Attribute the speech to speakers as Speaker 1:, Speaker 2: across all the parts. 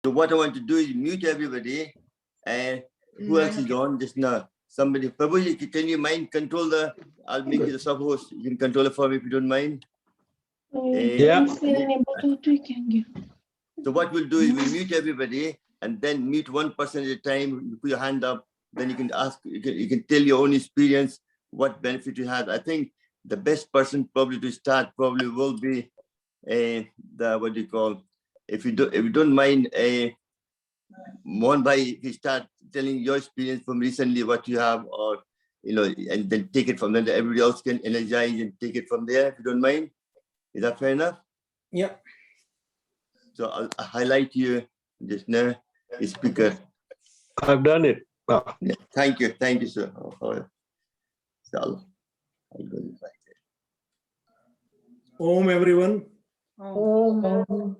Speaker 1: So what I want to do is mute everybody. And who else is on just now? Somebody. Prabhu, can you mind control the? I'll make you the sub host. You can control it for me if you don't mind.
Speaker 2: Yeah.
Speaker 1: So what we'll do is we'll mute everybody and then mute one person at a time. You put your hand up, then you can ask. You can tell your own experience, what benefit you had. I think the best person probably to start probably will be the what do you call? If you don't mind, Mohan Bhai, if you start telling your experience from recently, what you have, or and then take it from there. Everybody else can energize and take it from there. If you don't mind, is that fair enough?
Speaker 2: Yeah.
Speaker 1: So I'll highlight you just now, speaker.
Speaker 2: I've done it.
Speaker 1: Yeah. Thank you, sir. So I'll go back there.
Speaker 3: Om everyone. Om.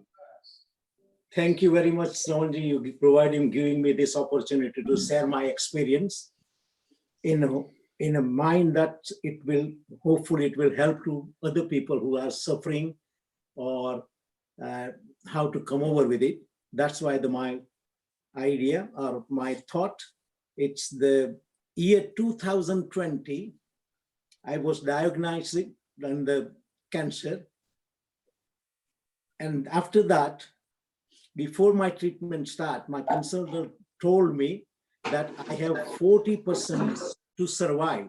Speaker 3: Thank you very much, Sravanji, you giving me this opportunity to share my experience in a mind that hopefully it will help to other people who are suffering or how to come over with it. That's why my idea or my thought, it's the year 2020, I was diagnosed with the cancer. And after that, before my treatment start, my consultant told me that I have 40% to survive.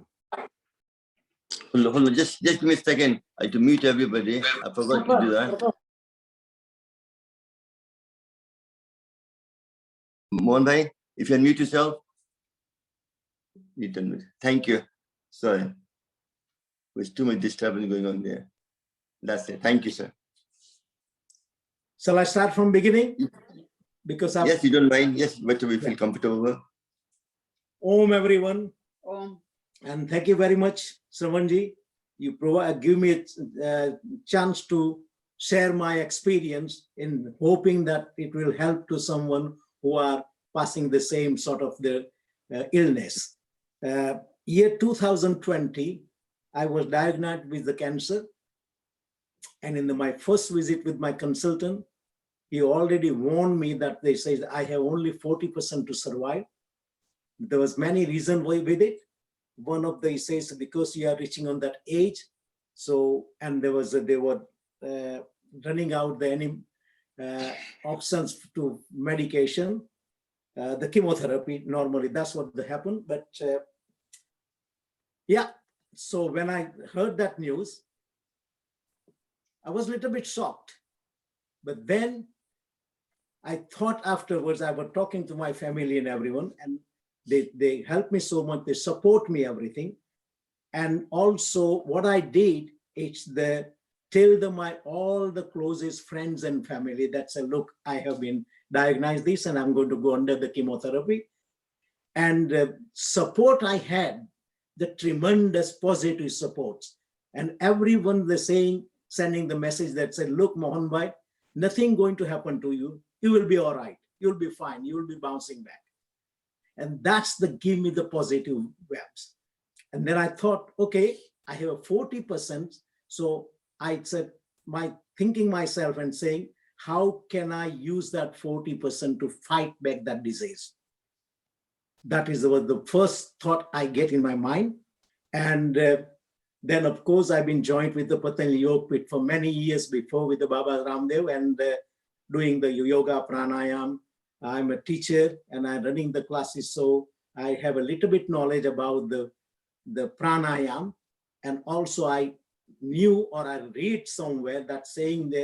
Speaker 1: Hold on, just give me a second. I have to mute everybody. I forgot to do that. Mohan Bhai, if you unmute yourself. Thank you. Sorry. There's too much disturbance going on there. That's it. Thank you, sir.
Speaker 3: Shall I start from beginning? Because
Speaker 1: yes, you don't mind. Yes, whatever you feel comfortable.
Speaker 3: Om everyone. Om. And thank you very much, Sravanji. You give me a chance to share my experience in hoping that it will help to someone who are passing the same sort of the illness. Year 2020, I was diagnosed with the cancer. And in my first visit with my consultant, he already warned me that they say I have only 40% to survive. There was many reasons why with it. One of they says because you are reaching on that age. So, and they were running out the options to medication, the chemotherapy. Normally, that's what happened. But yeah, so when I heard that news, I was a little bit shocked. But then I thought afterwards, I was talking to my family and everyone, and they helped me so much. They support me everything. And also what I did, it's tell them all the closest friends and family that say, look, I have been diagnosed this and I'm going to go under the chemotherapy. And support I had, the tremendous positive supports. And everyone they're saying, sending the message that said, look, Mohan Bhai, nothing going to happen to you. You will be all right. You'll be fine. You will be bouncing back. And that's give me the positive vibes. And then I thought, okay, I have 40%. So I said, thinking myself and saying, how can I use that 40% to fight back that disease? That is the first thought I get in my mind. And then, of course, I've been joined with the Patanjali Yoga Pit for many years before with the Baba Ramdev and doing the yoga pranayam. I'm a teacher and I'm running the classes. So I have a little bit knowledge about the pranayam. And also I knew or I read somewhere that saying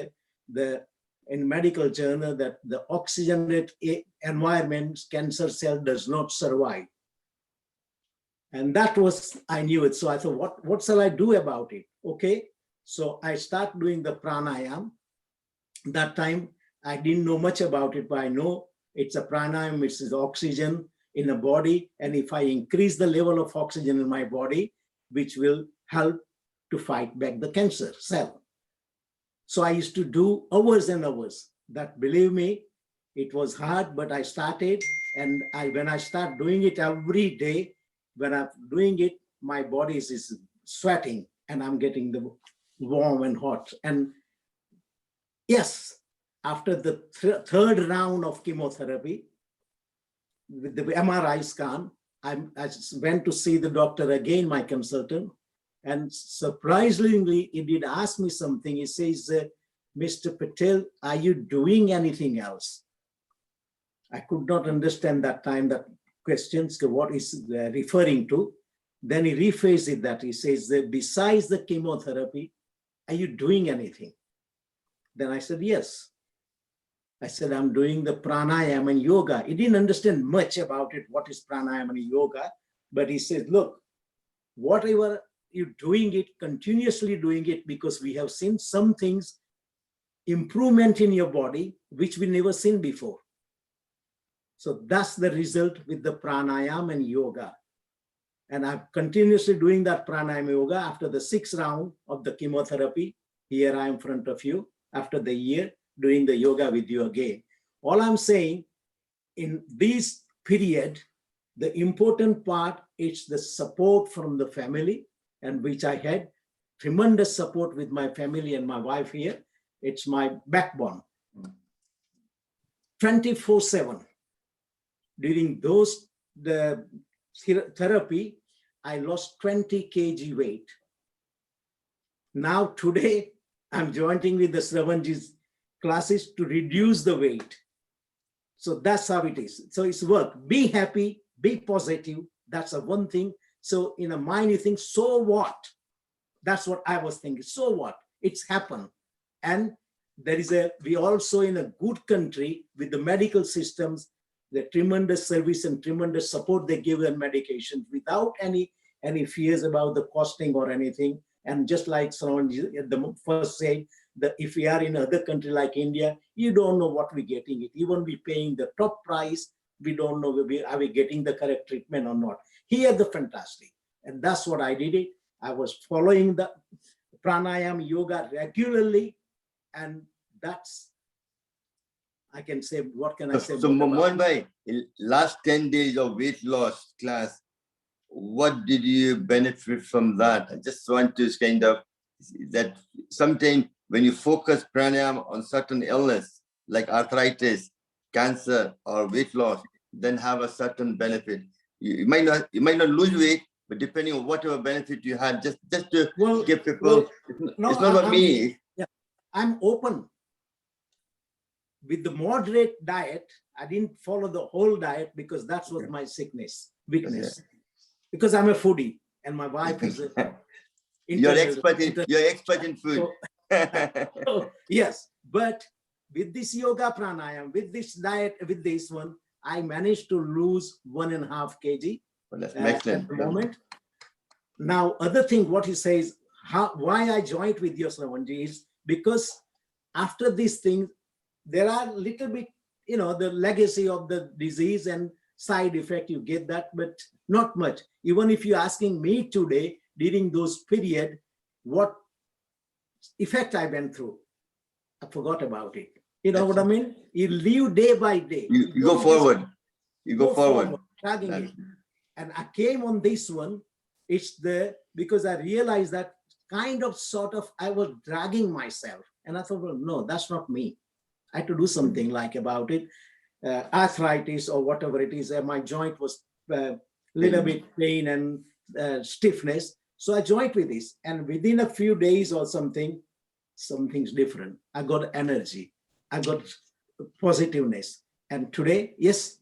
Speaker 3: that in medical journal that the oxygenated environment, cancer cell does not survive. And that was, I knew it. So I thought, what shall I do about it? Okay. So I start doing the pranayam. That time I didn't know much about it, but I know it's a pranayam, which is oxygen in the body. And if I increase the level of oxygen in my body, which will help to fight back the cancer cell. So I used to do hours and hours. That, believe me, it was hard, but I started. And when I start doing it every day, when I'm doing it, my body is sweating and I'm getting the warm and hot. And yes, after the third round of chemotherapy, with the MRI scan, I went to see the doctor again, my consultant, and surprisingly, he did ask me something. He says, Mr. Patel, are you doing anything else? I could not understand that time that questions, what is referring to. Then he rephrased it that he says that besides the chemotherapy, are you doing anything? Then I said, yes. I said, I'm doing the pranayama and yoga. He didn't understand much about it, what is pranayama and yoga, but he said, look, whatever you're doing it, continuously doing it, because we have seen some things, improvement in your body, which we never seen before. So that's the result with the pranayama and yoga. And I'm continuously doing that pranayama yoga after the 6th round of the chemotherapy. Here I am in front of you after the year doing the yoga with you again. All I'm saying, in this period, the important part is the support from the family, and which I had tremendous support with my family and my wife here. It's my backbone. 24/7. During the therapy, I lost 20 kg weight. Now today, I'm joining with the Shravanji's classes to reduce the weight. So that's how it is. So it's work. Be happy, be positive. That's a one thing. So in a mind, you think, so what? That's what I was thinking. So what? It's happened. And we also in a good country with the medical systems, the tremendous service and tremendous support they give them medications without any fears about the costing or anything. And just like someone at the first said, that if we are in other country like India, you don't know what we're getting it. Even we paying the top price, we don't know are we getting the correct treatment or not. Here, the fantastic. And that's what I did it. I was following the pranayama yoga regularly. And that's, I can say, what can I say?
Speaker 1: So Mohan Bhai, in last 10 days of weight loss class, what did you benefit from that? I just want to kind of, that sometimes when you focus pranayama on certain illness, like arthritis, cancer, or weight loss, then have a certain benefit. You might not lose weight, but depending on whatever benefit you had, just to give people, it's not about me.
Speaker 3: Yeah, I'm open. With the moderate diet, I didn't follow the whole diet because that's what my weakness. Because I'm a foodie and my wife is
Speaker 1: You're expert in food.
Speaker 3: So, yes, but with this yoga pranayama, with this diet, with this one, I managed to lose 1.5 kg at the moment. Now, other thing, what he says, why I joined with your Shravanji is because after these things, there are little bit, the legacy of the disease and side effect, you get that, but not much. Even if you're asking me today, during those period, what effect I went through, I forgot about it. You know what I mean? You live day by day.
Speaker 1: You go forward. You go forward.
Speaker 3: Dragging it. And I came on this one, because I realized that I was dragging myself. And I thought, well, no, that's not me. I had to do something about it. Arthritis or whatever it is. My joint was a little bit pain and stiffness. So I joined with this. And within a few days or something's different. I got energy. I got positiveness. And today, yes,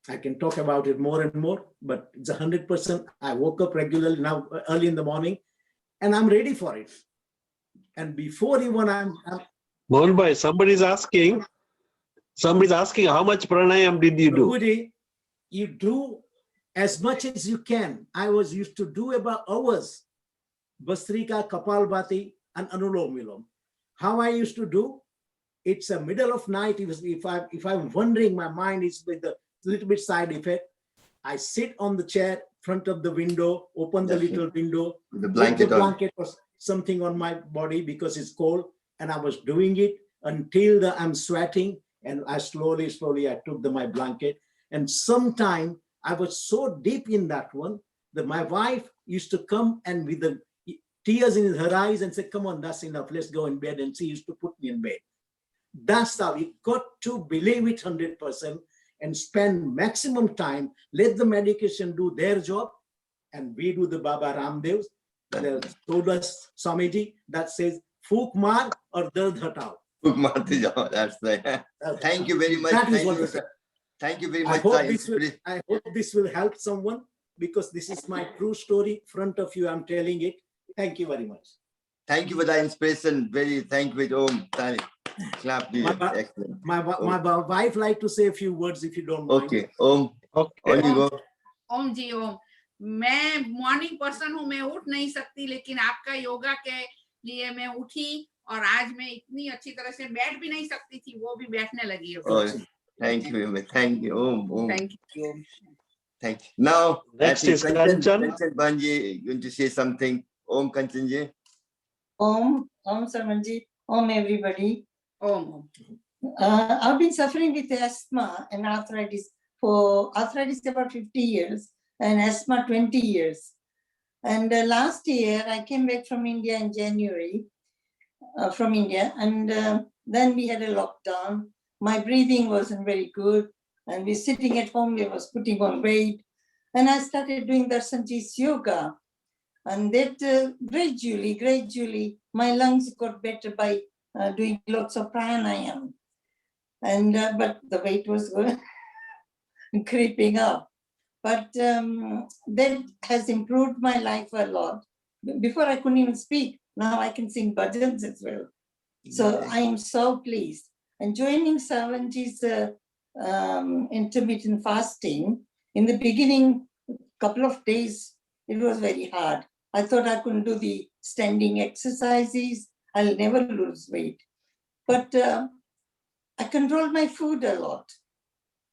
Speaker 3: I can talk about it more and more, but it's 100%. I woke up regularly now early in the morning and I'm ready for it. And before even I'm
Speaker 2: Mohan Bhai, somebody's asking how much pranayam did you do?
Speaker 3: You do as much as you can. I was used to do about hours. Bastrika, Kapalbhati, and Anulom Vilom. How I used to do, it's a middle of night. If I'm wondering, my mind is with a little bit side effect. I sit on the chair, front of the window, open the little window,
Speaker 1: with the blanket
Speaker 3: or something on my body because it's cold. And I was doing it until I'm sweating. And I slowly, I took my blanket. And sometime I was so deep in that one that my wife used to come and with the tears in her eyes and say, come on, that's enough. Let's go in bed. And she used to put me in bed. That's how you got to believe it 100% and spend maximum time. Let the medication do their job, and we do the Baba Ramdev's. The Sodas Swamiji that says "Fuk mar or dard hatao."
Speaker 1: That's right. Thank you very much.
Speaker 3: That is what
Speaker 1: Thank you very
Speaker 3: I
Speaker 1: much.
Speaker 3: hope this will help someone, because this is my true story. Front of you, I'm telling it. Thank you very much.
Speaker 1: Thank you for that inspiration. Very thank you, Om. Clap. Excellent.
Speaker 3: My wife like to say a few words if you don't mind.
Speaker 1: Okay, Om.
Speaker 2: Okay.
Speaker 1: On you go.
Speaker 4: ओम जी ओम। मैं morning person हूँ, मैं उठ नहीं सकती, लेकिन आपका योगा के लिए मैं उठी और आज मैं इतनी अच्छी तरह से बैठ भी नहीं सकती थी, वो भी बैठने लगी है।
Speaker 1: Thank you. Thank you. Om.
Speaker 4: Thank you.
Speaker 1: Thank you. Now,
Speaker 2: Next is Kanchan.
Speaker 1: Banji going to say something. Om Kanchan ji.
Speaker 5: Om Sarmanji, Om everybody.
Speaker 4: Om.
Speaker 5: I've been suffering with asthma and arthritis about 50 years and asthma 20 years. And last year I came back from India in January, and then we had a lockdown. My breathing wasn't very good, and we sitting at home, I was putting on weight, and I started doing Darshanji's yoga. And that gradually, my lungs got better by doing lots of pranayama. And but the weight was creeping up. But that has improved my life a lot. Before I couldn't even speak. Now I can sing bhajans as well. So I am so pleased. And joining Savanji's intermittent fasting, in the beginning, couple of days, it was very hard. I thought I couldn't do the standing exercises. I'll never lose weight. But I control my food a lot.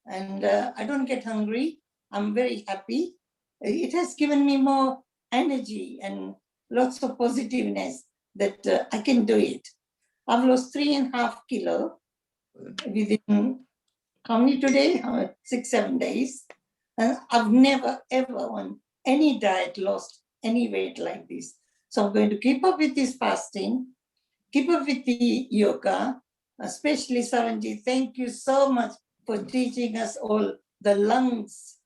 Speaker 5: And I don't get hungry. I'm very happy. It has given me more energy and lots of positiveness that I can do it. I've lost 3.5 kilos within, how many today? 6-7 days. And I've never, ever on any diet lost any weight like this. So I'm going to keep up with this fasting, keep up with the yoga, especially Savanji. Thank you so much for teaching us all the lungs,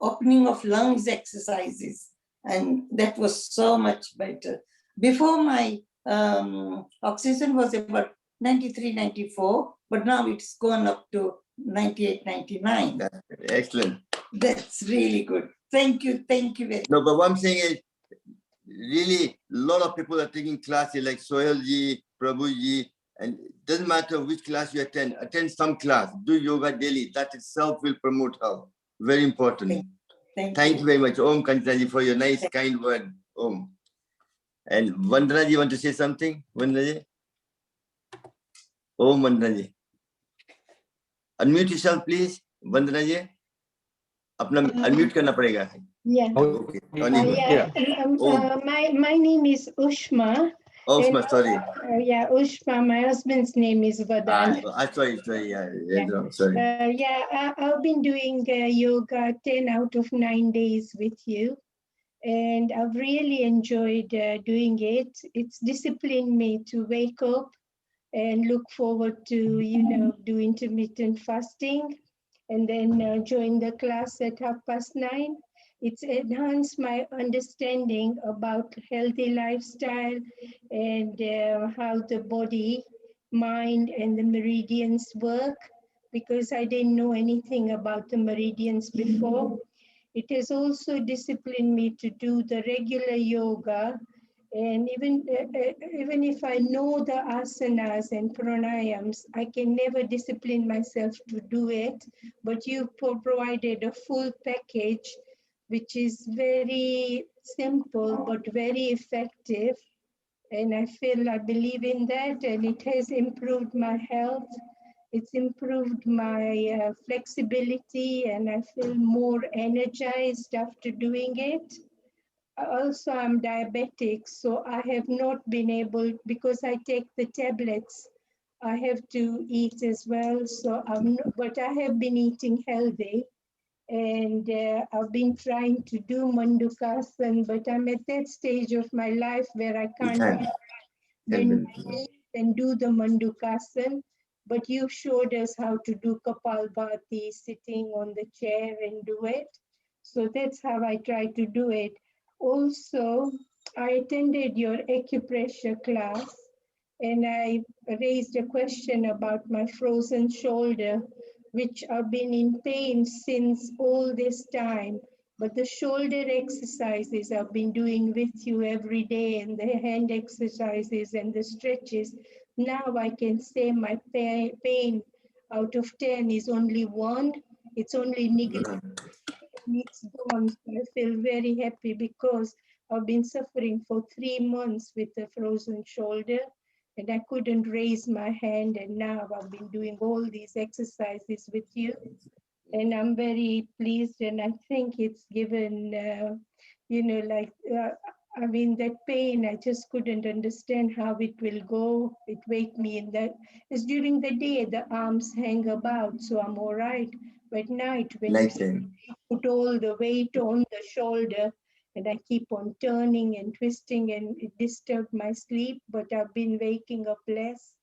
Speaker 5: opening of lungs exercises. And that was so much better. Before my oxygen was about 93, 94, but now it's gone up to 98, 99.
Speaker 1: Excellent.
Speaker 5: That's really good. Thank you very much.
Speaker 1: No, but what I'm saying is, really, a lot of people are taking classes like Sohail ji, Prabhu ji, and it doesn't matter which class you attend some class, do yoga daily. That itself will promote health. Very important. Thank you very much, Om Kanchan ji, for your nice, kind word, Om. And Vandana ji, want to say something? Vandana ji? Om Vandana ji. Unmute yourself, please. Vandana ji. अपना unmute करना पड़ेगा.
Speaker 6: Yeah.
Speaker 1: Okay.
Speaker 6: My name is Ushma.
Speaker 1: Ushma, sorry.
Speaker 6: Ushma. My husband's name is Vadan.
Speaker 1: Sorry. Sorry.
Speaker 6: I've been doing yoga 10 out of 9 days with you, and I've really enjoyed doing it. It's disciplined me to wake up and look forward to do intermittent fasting, and then join the class at 9:30. It's enhanced my understanding about healthy lifestyle and how the body, mind, and the meridians work, because I didn't know anything about the meridians before. It has also disciplined me to do the regular yoga. And even if I know the asanas and pranayams, I can never discipline myself to do it. But you provided a full package, which is very simple but very effective. And I believe in that, and it has improved my health. It's improved my flexibility, and I feel more energized after doing it. Also, I'm diabetic, so I have not been able, because I take the tablets, I have to eat as well. So but I have been eating healthy, and I've been trying to do Mandukasana, but I'm at that stage of my life where I can't bend my knees and do the Mandukasan. But you showed us how to do Kapalbhati, sitting on the chair and do it. So that's how I try to do it. Also, I attended your acupressure class and I raised a question about my frozen shoulder, which I've been in pain since all this time. But the shoulder exercises I've been doing with you every day, and the hand exercises and the stretches, now I can say my pain out of 10 is only 1. It's only negative. It's gone. So I feel very happy because I've been suffering for 3 months with a frozen shoulder and I couldn't raise my hand, and now I've been doing all these exercises with you. And I'm very pleased, and I think it's given, I mean, that pain, I just couldn't understand how it will go. It waked me in that. It's during the day, the arms hang about, so I'm all right. But at night, when you
Speaker 1: Nighttime.
Speaker 6: put all the weight on the shoulder, and I keep on turning and twisting, and it disturbed my sleep, but I've been waking up less.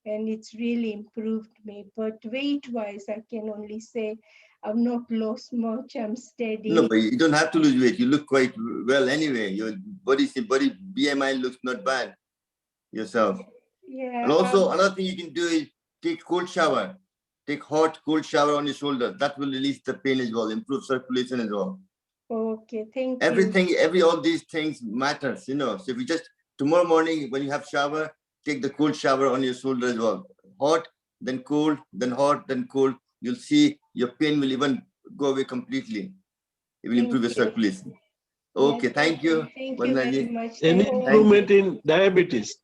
Speaker 6: And it's really improved me. But weight-wise, I can only say I've not lost much. I'm steady.
Speaker 1: No, but you don't have to lose weight. You look quite well anyway. Your body BMI looks not bad yourself.
Speaker 6: Yeah.
Speaker 1: And also another thing you can do is take cold shower. Take hot, cold shower on your shoulder. That will release the pain as well, improve circulation as well.
Speaker 6: Okay, thank you.
Speaker 1: Everything, all these things matters, you know. So if you just tomorrow morning when you have shower, take the cold shower on your shoulder as well. Hot, then cold, then hot, then cold. You'll see your pain will even go away completely. It will improve your circulation. Okay,
Speaker 6: Yes,
Speaker 1: thank you.
Speaker 6: Thank you very much.
Speaker 2: Any improvement in diabetes?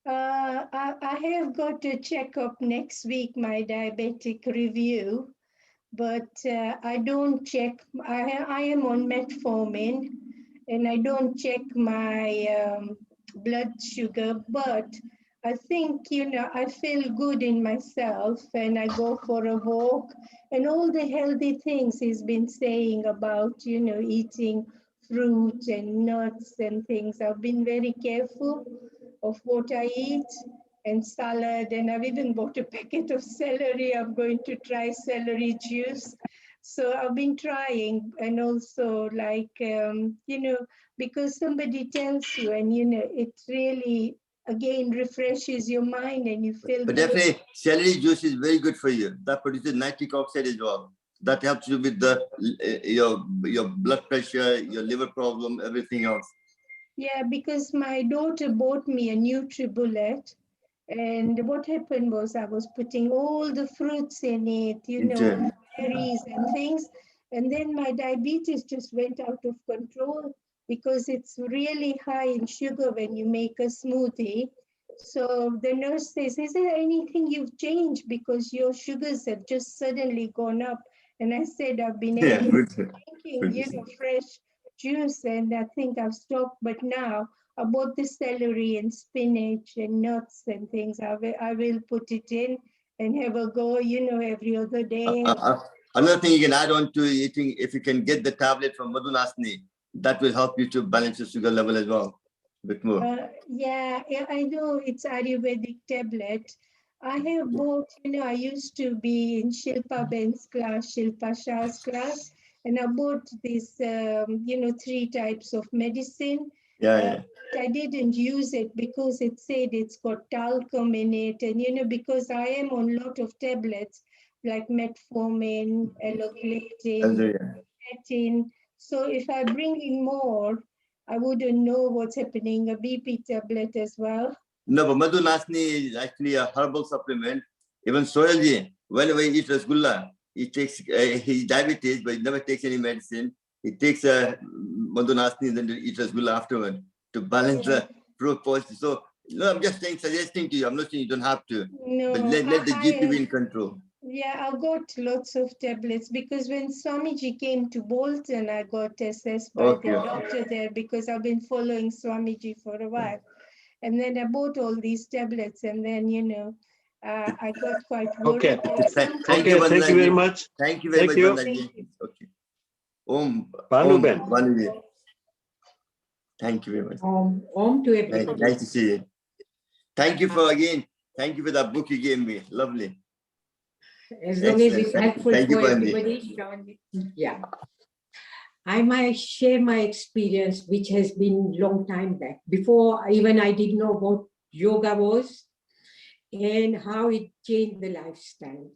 Speaker 6: I have got to check up next week, my diabetic review, but I don't check. I am on metformin and I don't check my blood sugar, but I think, I feel good in myself and I go for a walk and all the healthy things he's been saying about, eating fruit and nuts and things. I've been very careful of what I eat and salad, and I've even bought a packet of celery. I'm going to try celery juice. So I've been trying, and also because somebody tells you, and it really again refreshes your mind and you feel
Speaker 1: But
Speaker 6: good.
Speaker 1: definitely celery juice is very good for you. That produces nitric oxide as well. That helps you with the your blood pressure, your liver problem, everything else.
Speaker 6: Yeah, because my daughter bought me a NutriBullet, and what happened was I was putting all the fruits in it, berries and things, and then my diabetes just went out of control because it's really high in sugar when you make a smoothie. So the nurse says, "Is there anything you've changed because your sugars have just suddenly gone up?" And I said, "I've been drinking, fresh juice, and I think I've stopped. But now I bought the celery and spinach and nuts and things. I will put it in and have a go, every other day."
Speaker 1: Another thing you can add on to eating, if you can get the tablet from Madhunasni, that will help you to balance your sugar level as well a bit more.
Speaker 6: Yeah, I know it's Ayurvedic tablet. I have bought, I used to be in Shilpa Ben's class, Shilpa Shah's class, and I bought these, 3 types of medicine.
Speaker 1: Yeah.
Speaker 6: I didn't use it because it said it's got talcum in it. And, because I am on a lot of tablets like metformin, elogliptin, statin. So if I bring in more, I wouldn't know what's happening, a BP tablet as well.
Speaker 1: No, but Madhunasni is actually a herbal supplement. Even Soilji, whenever he eats rasgulla, he takes his diabetes, but he never takes any medicine. He takes Madhunasni and then eats rasgulla afterward to balance the proportion. So, no, I'm just suggesting to you. I'm not saying you don't have to.
Speaker 6: No,
Speaker 1: but let the GP be in control.
Speaker 6: Yeah, I got lots of tablets because when Swamiji came to Bolton, I got assessed by the doctor there because I've been following Swamiji for a while. And then I bought all these tablets and then, I got quite worried.
Speaker 1: Thank you
Speaker 2: very much.
Speaker 1: Thank you very much, Vandaji. Okay.
Speaker 2: Bhanuben.
Speaker 1: Thank you very much.
Speaker 7: Om to everybody.
Speaker 1: Nice to see you. Thank you for that book you gave me. Lovely.
Speaker 7: As long as
Speaker 1: Excellent.
Speaker 7: it's helpful
Speaker 1: Thank you,
Speaker 7: for
Speaker 1: Bandi.
Speaker 7: everybody. Yeah. I might share my experience, which has been long time back. Before even I didn't know what yoga was and how it changed the lifestyle.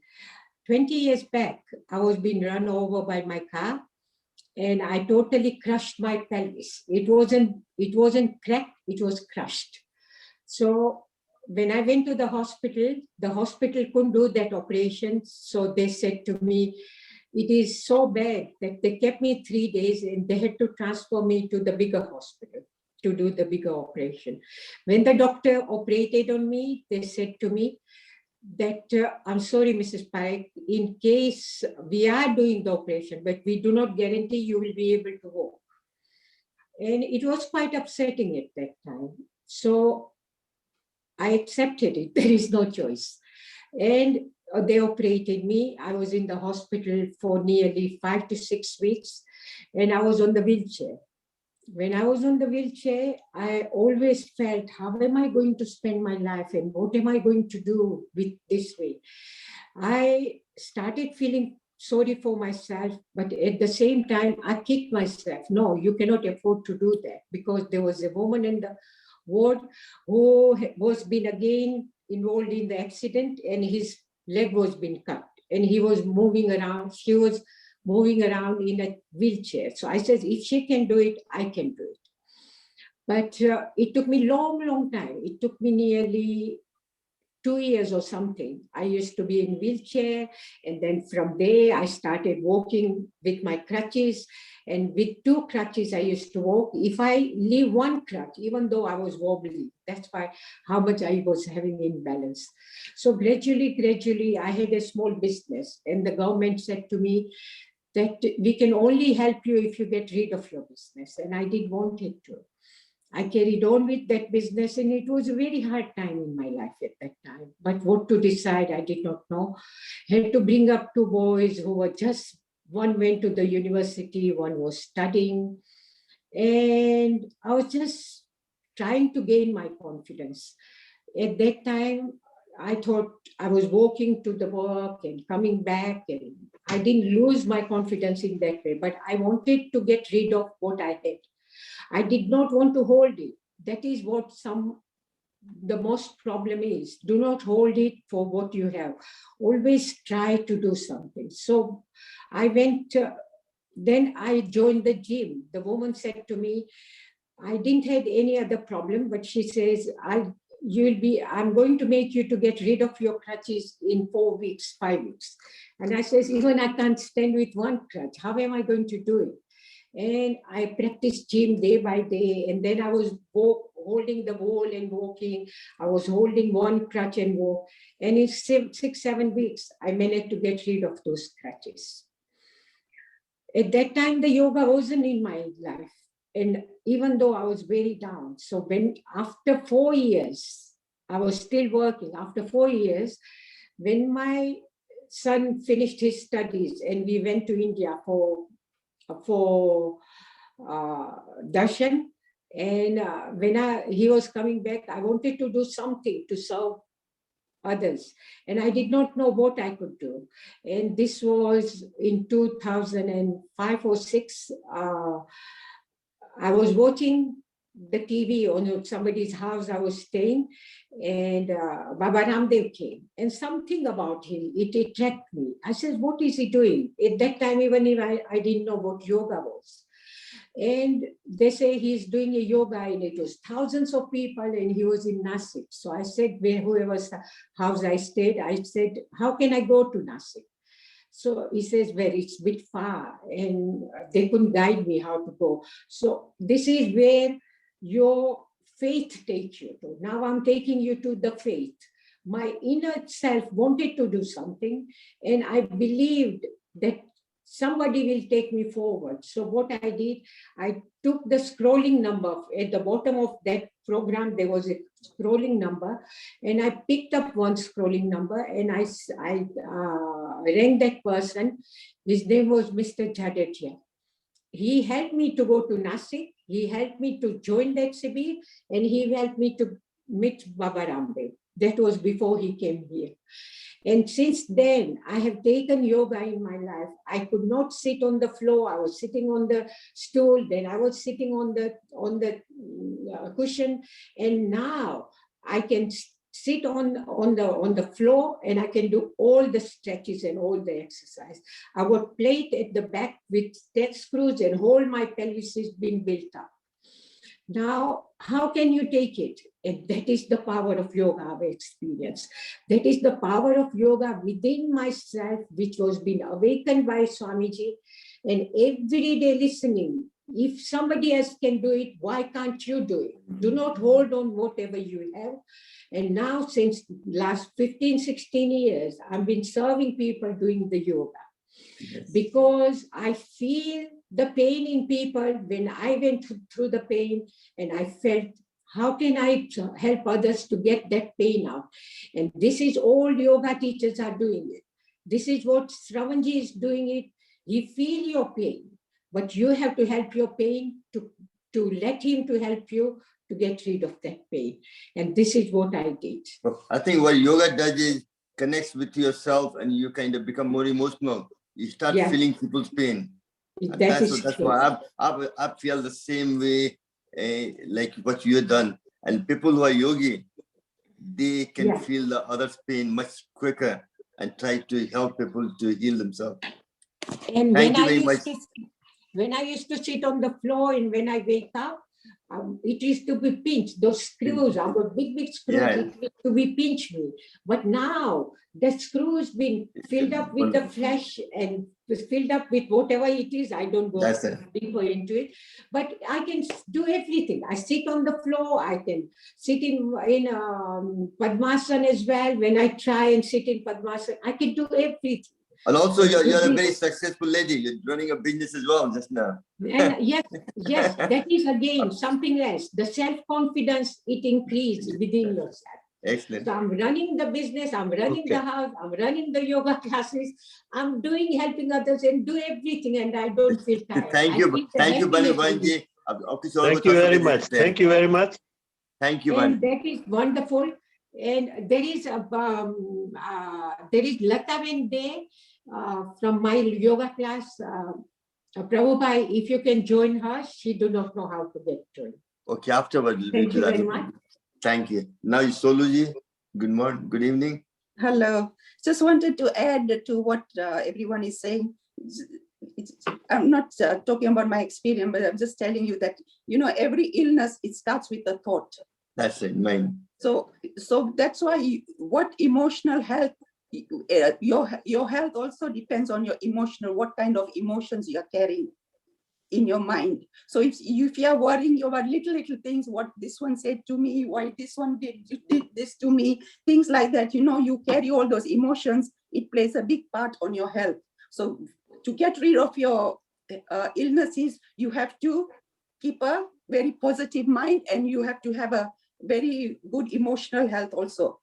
Speaker 7: 20 years back, I was being run over by my car and I totally crushed my pelvis. It wasn't cracked, it was crushed. So when I went to the hospital couldn't do that operation. So they said to me, it is so bad that they kept me 3 days and they had to transfer me to the bigger hospital to do the bigger operation. When the doctor operated on me, they said to me that, I'm sorry, Mrs. Paik, in case we are doing the operation, but we do not guarantee you will be able to walk. And it was quite upsetting at that time. So I accepted it. There is no choice. And they operated me. I was in the hospital for nearly 5 to 6 weeks, and I was on the wheelchair. When I was on the wheelchair, I always felt, how am I going to spend my life and what am I going to do with this way? I started feeling sorry for myself, but at the same time, I kicked myself. No, you cannot afford to do that, because there was a woman in the ward who was been again involved in the accident and his leg was being cut and he was moving around. She was moving around in a wheelchair. So I said, if she can do it, I can do it. But it took me long time. It took me nearly 2 years or something. I used to be in wheelchair, and then from there I started walking with my crutches, and with 2 crutches I used to walk. If I leave 1 crutch, even though I was wobbly, that's why how much I was having imbalance. So gradually I had a small business, and the government said to me that we can only help you if you get rid of your business, and I didn't want it to. I carried on with that business, and it was a very hard time in my life at that time. But what to decide, I did not know. Had to bring up 2 boys who were just, one went to the university, one was studying. And I was just trying to gain my confidence. At that time, I thought I was walking to the work and coming back, and I didn't lose my confidence in that way, but I wanted to get rid of what I had. I did not want to hold it. That is what the most problem is. Do not hold it for what you have. Always try to do something. So I went, then I joined the gym. The woman said to me, I didn't have any other problem, but she says, I'm going to make you to get rid of your crutches in 4 weeks, 5 weeks. And I says, even I can't stand with 1 crutch. How am I going to do it? And I practiced gym day by day. And then I was holding the wall and walking. I was holding 1 crutch and walk. And in 6, 7 weeks, I managed to get rid of those crutches. At that time, the yoga wasn't in my life. And even though I was very down. So after 4 years, I was still working. After 4 years, when my son finished his studies and we went to India for darshan, and when he was coming back, I wanted to do something to serve others, and I did not know what I could do. And this was in 2005 or 6. I was watching the TV on somebody's house I was staying, and Baba Ramdev came, and something about him, it attracted me. I said, what is he doing? At that time, even if I didn't know what yoga was. And they say he's doing a yoga, and it was thousands of people, and he was in Nasik. So I said, whoever's house I stayed, I said, how can I go to Nasik? So he says, well, it's a bit far, and they couldn't guide me how to go. So this is where your faith takes you to. Now I'm taking you to the faith. My inner self wanted to do something, and I believed that somebody will take me forward. So what I did, I took the scrolling number. At the bottom of that program, there was a scrolling number, and I picked up one scrolling number, and I rang that person. His name was Mr. Jadeja. He helped me to go to Nasik. He helped me to join that Sibir, and he helped me to meet Baba Ramdev. That was before he came here. And since then, I have taken yoga in my life. I could not sit on the floor. I was sitting on the stool. Then I was sitting on the cushion. And now I can sit on the floor, and I can do all the stretches and all the exercise. Our plate at the back with step screws and whole my pelvis is being built up. Now, how can you take it? And that is the power of yoga, our experience. That is the power of yoga within myself, which was being awakened by Swamiji. And every day listening, if somebody else can do it, why can't you do it? Do not hold on whatever you have. And now, since last 15, 16 years, I've been serving people doing the yoga. Yes. Because I feel the pain in people when I went through the pain, and I felt, how can I help others to get that pain out? And this is all yoga teachers are doing it. This is what Shravanji is doing it. He feels your pain, but you have to help your pain to let him to help you to get rid of that pain. And this is what I did.
Speaker 1: I think what yoga does is connects with yourself, and you kind of become more emotional. You start feeling people's pain. That's why I feel the same way, like what you have done. And people who are yogi, they can feel the other's pain much quicker and try to help people to heal themselves.
Speaker 7: And when I used to sit on the floor, and when I wake up, it used to be pinched. Those screws, our big screws, it used to be pinch me. But now the screws been filled up with the flesh and filled up with whatever it is. I don't go deeper into it, but I can do everything. I sit on the floor. I can sit in Padmasana as well. When I try and sit in Padmasana, I can do everything.
Speaker 1: And also, you're a very successful lady. You're running a business as well just now.
Speaker 7: And yes, that is again something else. The self-confidence, it increased within yourself.
Speaker 1: Excellent.
Speaker 7: So I'm running the business, I'm running the house, I'm running the yoga classes, I'm helping others and do everything, and I don't feel tired.
Speaker 1: Thank you, Banivanji.
Speaker 2: Thank you very much. Thank you very much.
Speaker 1: Thank you,
Speaker 7: and that is wonderful. And there is Lata Day from my yoga class. Prabhupada, if you can join her, she do not know how to get joined.
Speaker 1: Okay, afterwards.
Speaker 7: Thank you very much.
Speaker 1: Thank you. Now Soluji. Good morning, good evening.
Speaker 8: Hello. Just wanted to add to what everyone is saying. I'm not talking about my experience, but I'm just telling you that, every illness, it starts with a thought.
Speaker 1: That's it, mine.
Speaker 8: So that's why what emotional health, your health also depends on your emotional, what kind of emotions you're carrying in your mind. So if you are worrying about little things, what this one said to me, why this one did this to me, things like that, you carry all those emotions, it plays a big part on your health. So to get rid of your illnesses, you have to keep a very positive mind, and you have to have a very good emotional health also,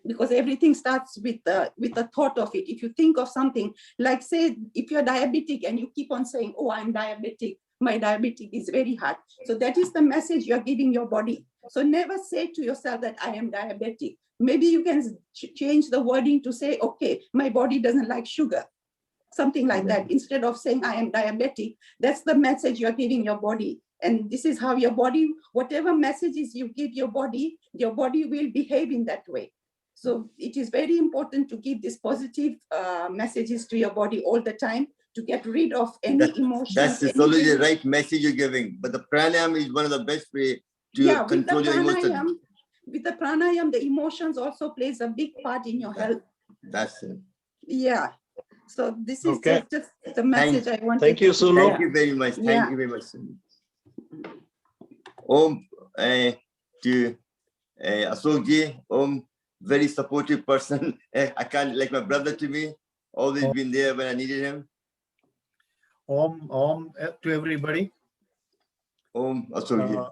Speaker 8: because everything starts with the thought of it. If you think of something, like say, if you're diabetic and you keep on saying, oh, I'm diabetic, my diabetic is very hard. So that is the message you're giving your body. So never say to yourself that I am diabetic. Maybe you can change the wording to say, okay, my body doesn't like sugar. Something like that. Instead of saying I am diabetic, that's the message you're giving your body. And this is how your body, whatever messages you give your body will behave in that way. So it is very important to give these positive messages to your body all the time to get rid of any emotions.
Speaker 1: That's totally the right message you're giving. But the pranayama is one of the best way to control your emotions.
Speaker 8: With the pranayama, the emotions also plays a big part in your health.
Speaker 1: That's it.
Speaker 8: Yeah. So this is just the message I wanted.
Speaker 2: Thank you, Sulu.
Speaker 1: Thank you very much. Thank you very much. Om to Ashokji, Om, very supportive person. I can't, like my brother to me, always been there when I needed him.
Speaker 9: Om to everybody.
Speaker 1: Om Ashokji.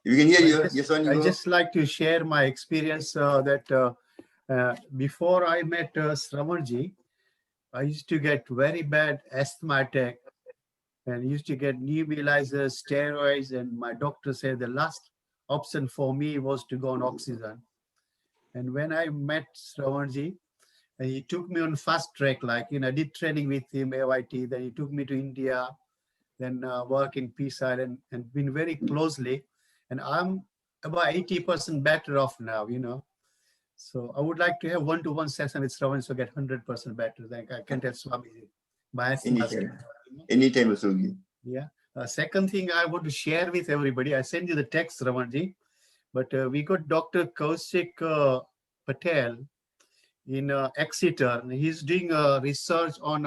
Speaker 1: You can hear you. Yes,
Speaker 9: I just like to share my experience that before I met Shravanji, I used to get very bad asthma attack and used to get nebulizers, steroids, and my doctor said the last option for me was to go on oxygen. And when I met Shravanji, he took me on fast track, like, you know, I did training with him, AYT, then he took me to India, then work in Peace Island, and been very closely. And I'm about 80% better off now, you know. So I would like to have one-to-one session with Shravan so get 100% better. Like I can tell Swami, my
Speaker 1: Anytime, Asogi.
Speaker 9: yeah. Second thing I want to share with everybody, I send you the text, Ramanji, but we got Dr. Kaushik Patel in Exeter. He's doing research on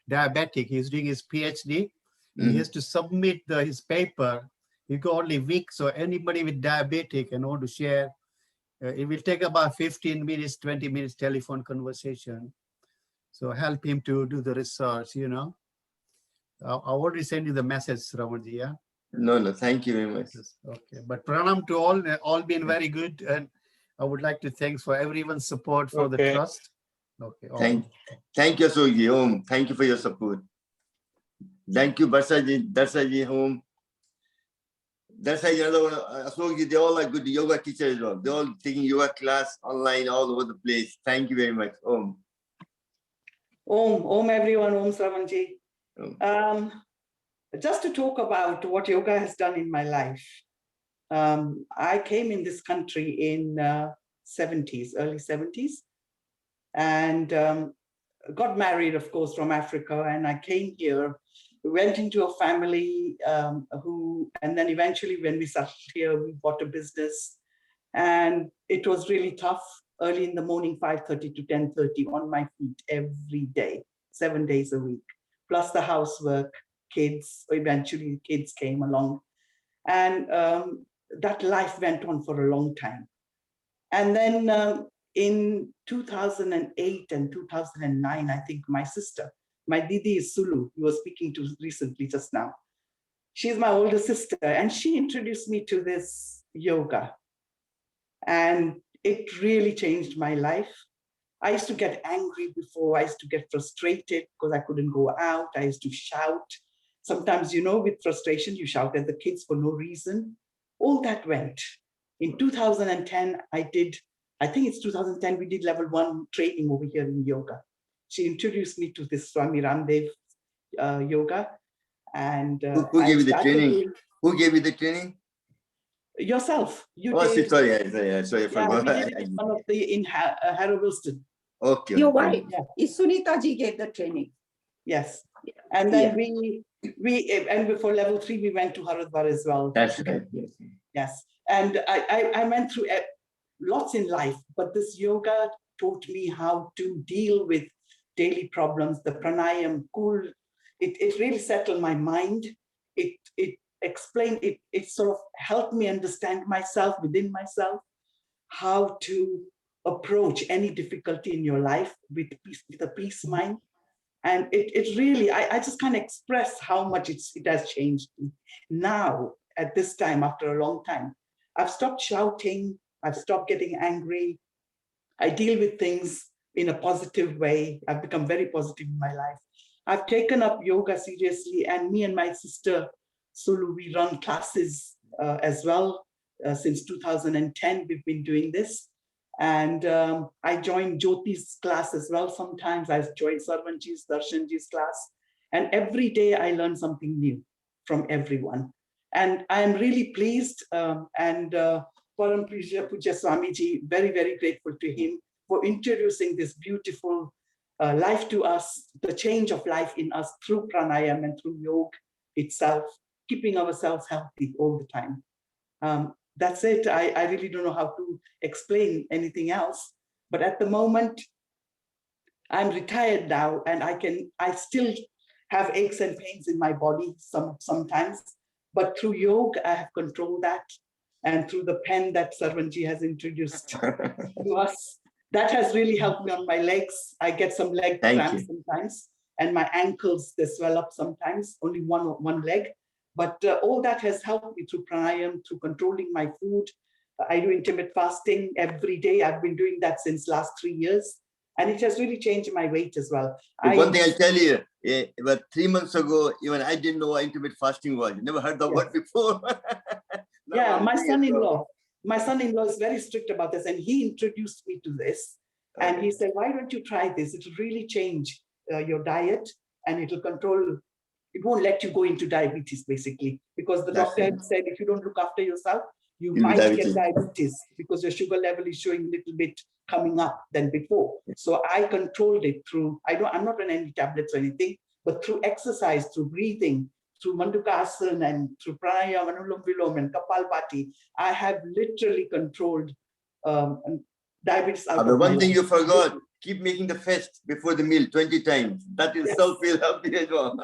Speaker 9: diabetic. He's doing his PhD. He has to submit his paper. He got only week, so anybody with diabetic and want to share, it will take about 15 minutes, 20 minutes telephone conversation. So help him to do the research, you know. I already send you the message, Ramanji, yeah?
Speaker 1: No, thank you very much.
Speaker 9: Okay, but pranam to all been very good. And I would like to thanks for everyone's support for the trust. Okay.
Speaker 1: Thank you, Asogi. Om. Thank you for your support. Thank you, Barsaji, Darsaji, Home. Darsaji, Asogi, they all are good yoga teachers as well. They're all taking yoga class online all over the place. Thank you very much. Om.
Speaker 10: Om everyone, Om Shravanji. Just to talk about what yoga has done in my life. I came in this country in early 70s, and got married, of course, from Africa. And I came here, went into a family and then eventually when we settled here, we bought a business. And it was really tough. Early in the morning, 5:30 to 10:30 on my feet every day, 7 days a week, plus the housework, kids. Eventually kids came along, and that life went on for a long time. And then in 2008 and 2009, I think my sister, my Didi is Sulu, who was speaking to recently just now. She's my older sister, and she introduced me to this yoga. And it really changed my life. I used to get angry before. I used to get frustrated because I couldn't go out. I used to shout. Sometimes, you know, with frustration, you shout at the kids for no reason. All that went. In 2010, I think it's 2010, we did level 1 training over here in yoga. She introduced me to this Swami Ramdev yoga. And
Speaker 1: who gave you the training? Who gave you the training?
Speaker 10: Yourself.
Speaker 1: Sorry, I forgot.
Speaker 10: We did it in one of in Harrow Wilston.
Speaker 1: Okay.
Speaker 8: Your wife, Sunita ji gave the training.
Speaker 10: Yes. And then and for level 3, we went to Haridwar as well.
Speaker 1: That's right.
Speaker 10: Yes. And I went through lots in life, but this yoga taught me how to deal with daily problems, the pranayam, cool. It really settled my mind. It explained, it sort of helped me understand myself, within myself, how to approach any difficulty in your life with a peace mind. And it really, I just can't express how much it has changed now at this time, after a long time. I've stopped shouting. I've stopped getting angry. I deal with things in a positive way. I've become very positive in my life. I've taken up yoga seriously, and me and my sister, Sulu, we run classes as well. Since 2010, we've been doing this. And I join Jyoti's class as well. Sometimes I join Sarvanji's, Darshanji's class. And every day I learn something new from everyone. And I am really pleased. And Param Puja Swamiji, very, very grateful to him for introducing this beautiful life to us, the change of life in us through pranayam and through yoga itself, keeping ourselves healthy all the time. That's it. I really don't know how to explain anything else. But at the moment, I'm retired now, and I still have aches and pains in my body sometimes. But through yoga, I have controlled that. And through the pen that Sarvanji has introduced to us, that has really helped me on my legs. I get some leg cramps sometimes, and my ankles, they swell up sometimes, only one leg. But all that has helped me through pranayam, through controlling my food. I do intermittent fasting every day. I've been doing that since last 3 years. And it has really changed my weight as well.
Speaker 1: One thing I'll tell you, about 3 months ago, even I didn't know what intermittent fasting was. Never heard the word before.
Speaker 10: Yeah, my
Speaker 1: Yes,
Speaker 10: son-in-law is very strict about this, and he introduced me to this. And he said, why don't you try this? It'll really change your diet, and it'll control, it won't let you go into diabetes, basically, because the
Speaker 1: That's
Speaker 10: doctor
Speaker 1: it.
Speaker 10: had said, if you don't look after yourself, you
Speaker 1: You'll be
Speaker 10: might
Speaker 1: diabetic.
Speaker 10: get diabetes because your sugar level is showing a little bit coming up than before. So I controlled it through, I'm not on any tablets or anything, but through exercise, through breathing, through Mandukasana and through Pranayama, Anulom Vilom and Kapalbhati, I have literally controlled diabetes out
Speaker 1: But
Speaker 10: of my
Speaker 1: one thing
Speaker 10: life.
Speaker 1: you forgot, keep making the fist before the meal 20 times. That itself will help you as well.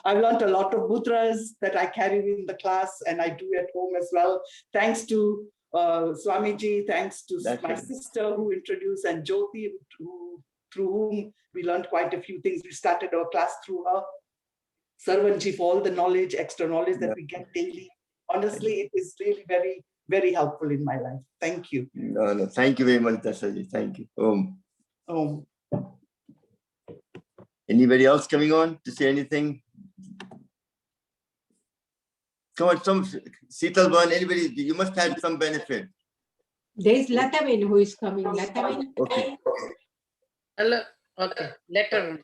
Speaker 10: I've learned a lot of mudras that I carry in the class and I do at home as well. Thanks to Swamiji, thanks to my sister who introduced, and Jyoti, through whom we learned quite a few things. We started our class through her. Sarvanji, for all the knowledge, extra knowledge that we get daily. Honestly, it is really very, very helpful in my life. Thank you.
Speaker 1: No, thank you very much, Dasaji. Thank you. Anybody else coming on to say anything? Come on, some Sitalban, anybody, you must have some benefit.
Speaker 7: There is Lataven who is coming. Lataven.
Speaker 1: Okay.
Speaker 11: Hello. Okay. Later.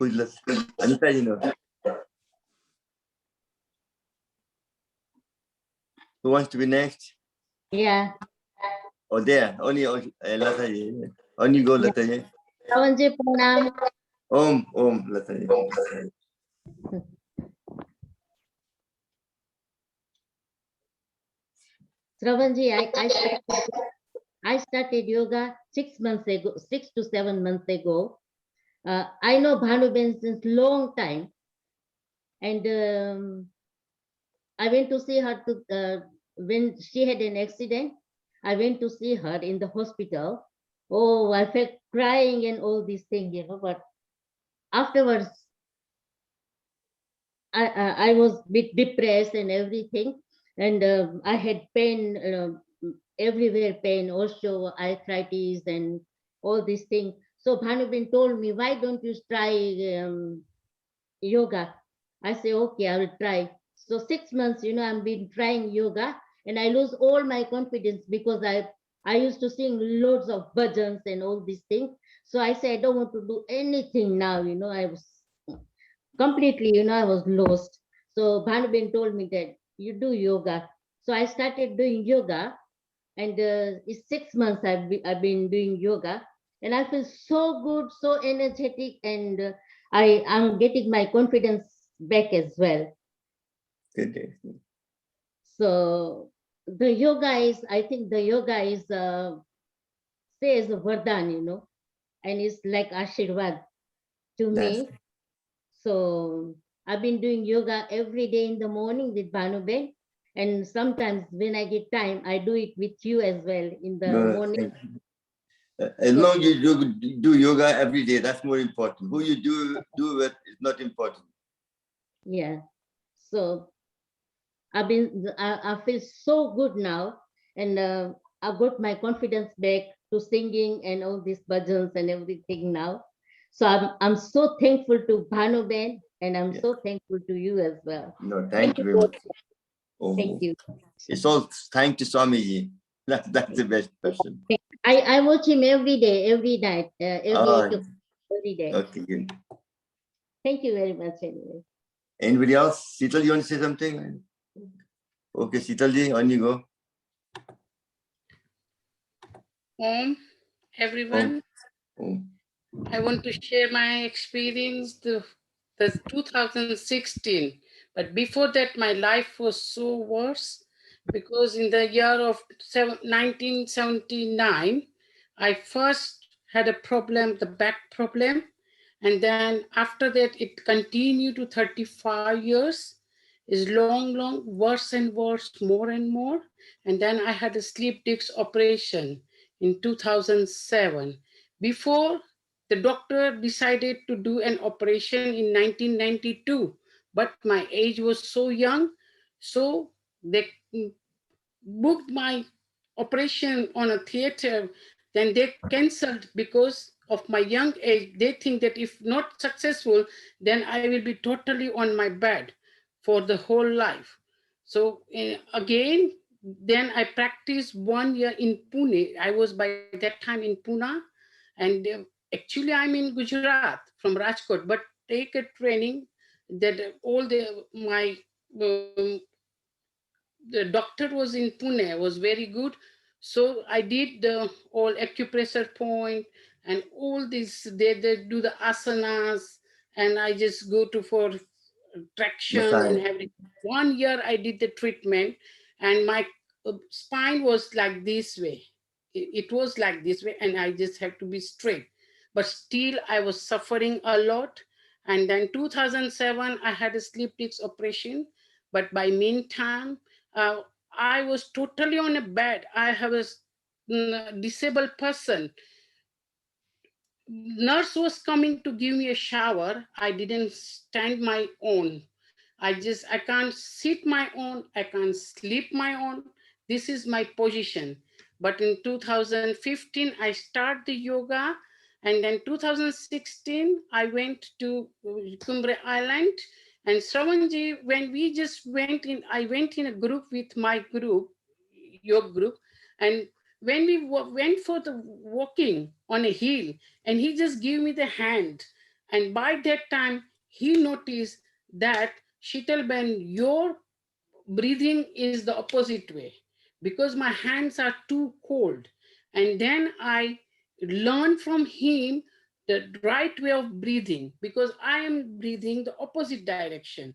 Speaker 1: Who's Anita, you know. Who wants to be next?
Speaker 12: Yeah.
Speaker 1: Oh, there. Only Lataji. Only go, Lataji.
Speaker 12: Ravanji, pranam.
Speaker 1: Om, Lataji.
Speaker 12: Ravanji, I started yoga 6 months ago, 6 to 7 months ago. I know Bhanuben since long time. And I went to see her when she had an accident. I went to see her in the hospital. Oh, I felt crying and all these things, but afterwards, I was a bit depressed and everything. And I had pain, everywhere pain, also arthritis and all these things. So Bhanuben told me, why don't you try yoga? I say, okay, I will try. So 6 months, I've been trying yoga, and I lose all my confidence because I used to sing loads of bhajans and all these things. So I say, I don't want to do anything now. I was completely, I was lost. So Bhanuben told me that you do yoga. So I started doing yoga, and it's 6 months I've been doing yoga, and I feel so good, so energetic, and I'm getting my confidence back as well.
Speaker 1: Good.
Speaker 12: So the yoga is, I think the yoga is says Vardhan, and it's like Ashirvad to me. So I've been doing yoga every day in the morning with Bhanuben, and sometimes when I get time, I do it with you as well in the morning.
Speaker 1: As long as you do yoga every day, that's more important. Who you do with is not important.
Speaker 12: Yeah. So I feel so good now, and I got my confidence back to singing and all these bhajans and everything now. So I'm so thankful to Bhanuben, and I'm so thankful to you as well.
Speaker 1: No, thank you very much.
Speaker 12: Thank you.
Speaker 1: It's all thanks to Swamiji. That's the best person.
Speaker 12: I watch him every day, every night, every day.
Speaker 1: Okay, good.
Speaker 12: Thank you very much anyway.
Speaker 1: Anybody else? Sital, you want to say something? Okay, Sitalji, on you go.
Speaker 11: Everyone. I want to share my experience the 2016, but before that my life was so worse, because in the year of 1979 I first had a problem, the back problem, and then after that it continued to 35 years. Is long, worse and worse, more and more. And then I had a sleep disc operation in 2007. Before, the doctor decided to do an operation in 1992, but my age was so young, so they booked my operation on a theater, then they canceled because of my young age. They think that if not successful, then I will be totally on my bed. for the whole life. So again, then I practiced 1 year in Pune. I was by that time in Pune, and actually I'm in Gujarat from Rajkot, but take a training that all my the doctor was in Pune, was very good. So I did the all acupressure point and all this, they do the asanas, and I just go to for traction and
Speaker 1: Massage.
Speaker 11: everything. 1 year I did the treatment, and my spine was like this way. It was like this way, and I just have to be straight. But still I was suffering a lot. And then 2007, I had a sleep disc operation. But by meantime, uh, I was totally on a bed. I have a disabled person. Nurse was coming to give me a shower. I didn't stand my own. I can't sit my own. I can't sleep my own. This is my position. But in 2015, I started the yoga. And then 2016, I went to Kumbre Island. And Shravanji, when we just went in, I went in a group with my group, yoga group. And when we went for the walking on a hill, and he just gave me the hand. And by that time, he noticed that, Shital Ben, your breathing is the opposite way, because my hands are too cold. And then I learned from him the right way of breathing, because I am breathing the opposite direction.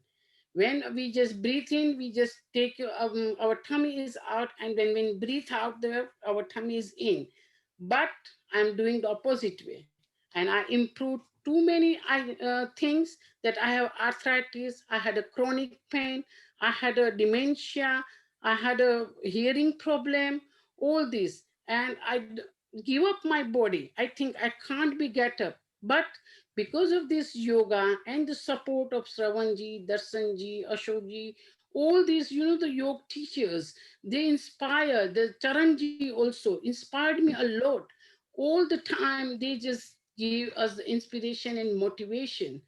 Speaker 11: When we just breathe in, we just take our tummy is out, and then when we breathe out, our tummy is in. But I'm doing the opposite way, and I improved too many things, that I have arthritis, I had a chronic pain, I had a dementia, I had a hearing problem, all this, and give up my body. I think I can't be get up. But because of this yoga and the support of Shravanji, Darshanji, Ashokji, all these, the yoga teachers, they inspire, the Charanji also inspired me a lot. All the time, they just give us the inspiration and motivation.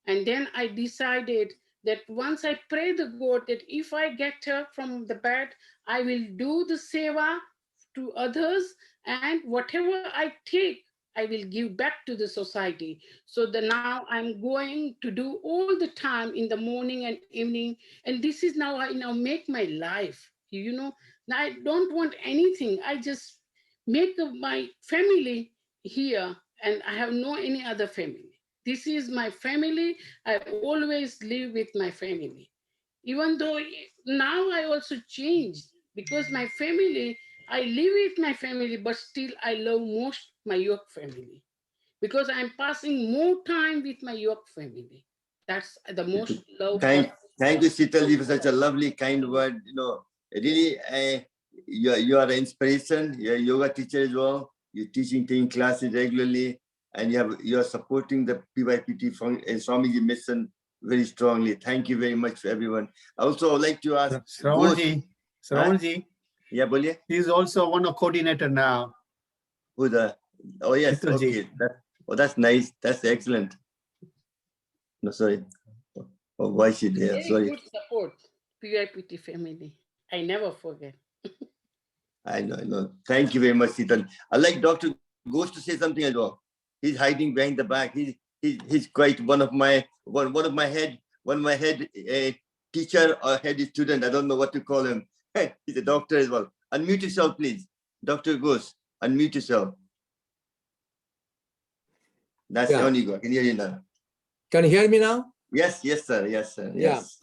Speaker 11: And then I decided that once I pray the God that if I get up from the bed, I will do the seva to others, and whatever I take, I will give back to the society. So the now I'm going to do all the time in the morning and evening. And this is now I now make my life. Now I don't want anything. I just make my family here, and I have no any other family. This is my family. I always live with my family. Even though now I also changed, because my family, I live with my family, but still I love most my yoga family, because I'm passing more time with my yoga family. That's the most love.
Speaker 1: Thank you, Sitalji, for such a lovely, kind word. Really, you are an inspiration. You're a yoga teacher as well. You're teaching classes regularly, and you are supporting the PYPT and Swamiji mission very strongly. Thank you very much for everyone. I also would like to ask
Speaker 9: Shravanji,
Speaker 1: yeah, boliye.
Speaker 9: He's also one of coordinator now.
Speaker 1: Oh yes,
Speaker 9: Chitalji.
Speaker 1: Okay. That's nice. That's excellent. No, sorry. Oh, why is she there?
Speaker 11: Very
Speaker 1: Sorry.
Speaker 11: good support, PYPT family. I never forget.
Speaker 1: I know. Thank you very much, Sital. I'd like Dr. Ghosh to say something as well. He's hiding behind the back. He's quite one of my head teacher or head student. I don't know what to call him. He's a doctor as well. Unmute yourself, please. Dr. Ghosh, unmute yourself. That's the only go. I can hear you now.
Speaker 13: Can you hear me now?
Speaker 1: Yes, sir. Yes.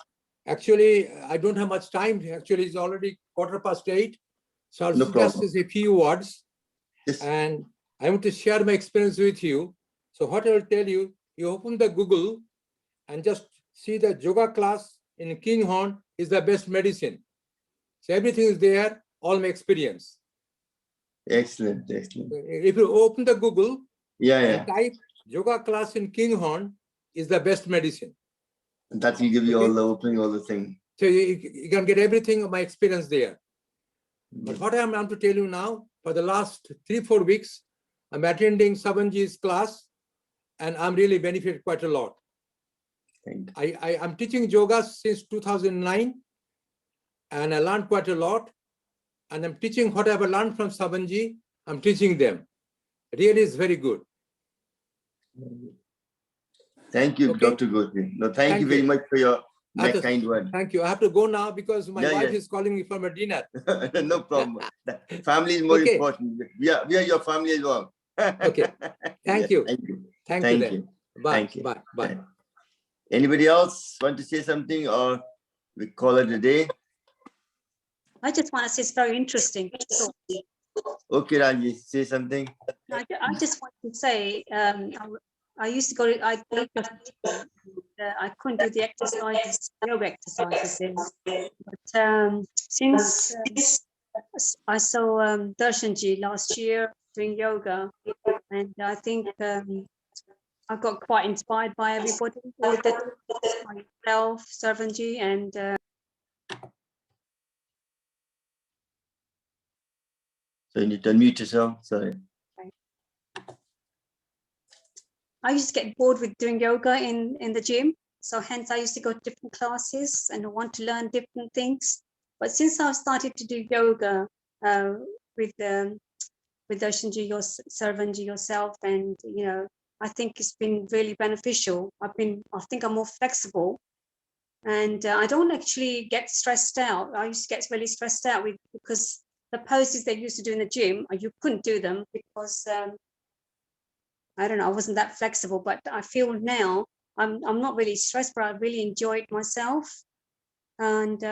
Speaker 13: Actually, I don't have much time. Actually, it's already 8:15. So I'll just say a few words.
Speaker 1: Yes.
Speaker 13: And I want to share my experience with you. So what I will tell you, you open the Google and just see the yoga class in Kinghorn is the best medicine. So everything is there, all my experience.
Speaker 1: Excellent.
Speaker 13: If you open the Google and type yoga class in Kinghorn is the best medicine.
Speaker 1: And that will give you all the opening, all the thing.
Speaker 13: So you can get everything of my experience there. But what I'm to tell you now, for the last 3-4 weeks, I'm attending Sabanji's class, and I'm really benefited quite a lot.
Speaker 1: Thank
Speaker 13: I'm teaching yoga since 2009, and I learned quite a lot. And I'm teaching whatever I learned from Sabanji, I'm teaching them. Really is very good.
Speaker 1: Thank you,
Speaker 13: Okay.
Speaker 1: Dr. Gothi. No, thank you very much for your kind word.
Speaker 13: Thank you. I have to go now because my
Speaker 1: Yeah,
Speaker 13: wife
Speaker 1: yeah.
Speaker 13: is calling me for my dinner.
Speaker 1: No problem. Family is more
Speaker 13: Okay.
Speaker 1: important. We are your family as well.
Speaker 13: Okay. Thank
Speaker 1: Yeah,
Speaker 13: you.
Speaker 1: Thank you.
Speaker 13: Thank
Speaker 1: Thank
Speaker 13: you then.
Speaker 1: you.
Speaker 13: Bye.
Speaker 1: Thank you.
Speaker 13: Bye. Bye.
Speaker 1: Anybody else want to say something, or we call it a day?
Speaker 14: I just want to say it's very interesting. So,
Speaker 1: Okay, Raji, say something.
Speaker 14: I just want to say, I used to go to, I couldn't do the exercises, yoga exercises there. But since I saw Darshanji last year doing yoga, and I think I got quite inspired by everybody, all the myself, Sarvanji, and
Speaker 1: So you need to unmute yourself. Sorry.
Speaker 14: I used to get bored with doing yoga in the gym. So hence I used to go to different classes and want to learn different things. But since I've started to do yoga with Darshanji, Sarvanji, yourself, and I think it's been really beneficial. I think I'm more flexible, and I don't actually get stressed out. I used to get really stressed out because the poses they used to do in the gym, you couldn't do them because I don't know, I wasn't that flexible. But I feel now I'm not really stressed, but I really enjoyed myself, and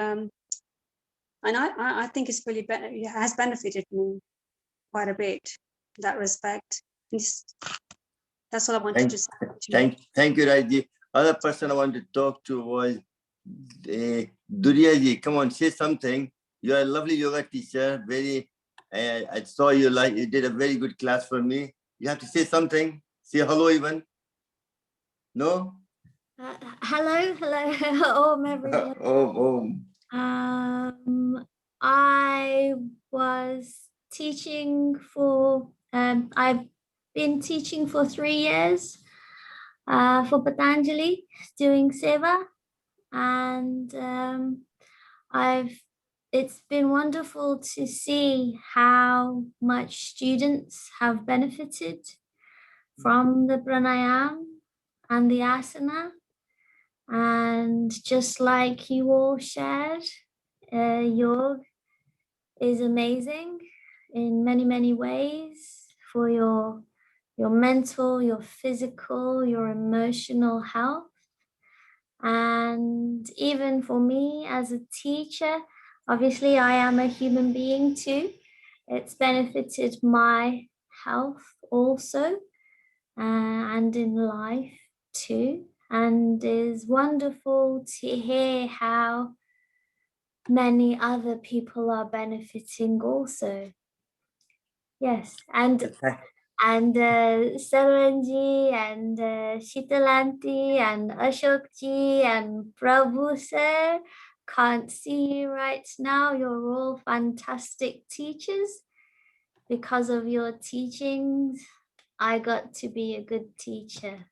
Speaker 14: I think it's really it has benefited me quite a bit in that respect. That's all I wanted to say.
Speaker 1: Thank you, Raji. Other person I want to talk to was Duriyaji. Come on, say something. You are a lovely yoga teacher. Very, I saw you you did a very good class for me. You have to say something. Say hello, even. No.
Speaker 15: Hello, everyone. I was teaching for. I've been teaching for 3 years for Patanjali, doing seva, and it's been wonderful to see how much students have benefited from the pranayam and the asana. And just like you all shared, yoga is amazing in many, many ways for your mental, your physical, your emotional health. And even for me as a teacher, obviously I am a human being too. It's benefited my health also, and in life too. And is wonderful to hear how many other people are benefiting also. Yes, and Saranji and Shitalanti and Ashokji and Prabhu sir, can't see you right now. You're all fantastic teachers. Because of your teachings, I got to be a good teacher.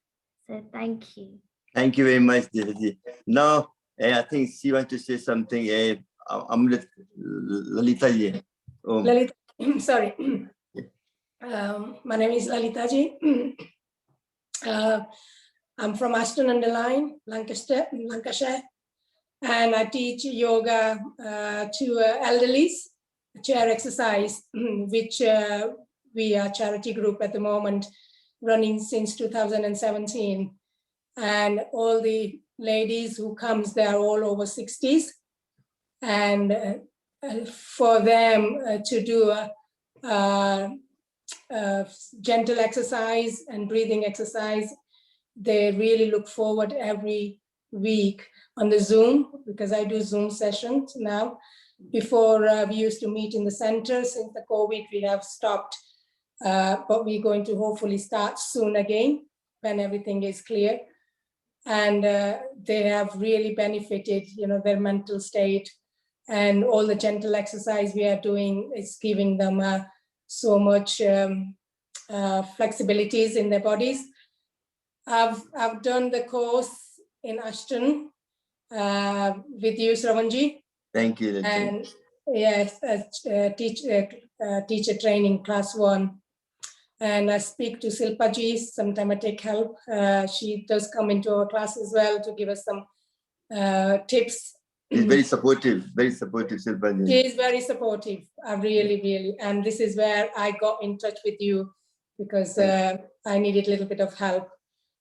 Speaker 15: So thank you.
Speaker 1: Thank you very much, Diraji. Now, I think she wants to say something. Amrit, Lalitaji.
Speaker 16: Lalita, sorry. My name is Lalitaji. I'm from Ashton-under-Lyne, Lancashire, and I teach yoga to elderlies, chair exercise, which we are a charity group at the moment, running since 2017. And all the ladies who comes, they are all over 60s. And for them to do a gentle exercise and breathing exercise, they really look forward every week on the Zoom, because I do Zoom sessions now. Before we used to meet in the center. Since the COVID, we have stopped, but we're going to hopefully start soon again when everything is clear. And they have really benefited, their mental state, and all the gentle exercise we are doing is giving them so much flexibilities in their bodies. I've done the course in Ashton with you, Shravanji.
Speaker 1: Thank you.
Speaker 16: And yes, teacher training class 1. And I speak to Silpaji. Sometimes I take help. She does come into our class as well to give us some tips.
Speaker 1: He's very supportive, Silpaji.
Speaker 16: She is very supportive. I really, and this is where I got in touch with you because I needed a little bit of help,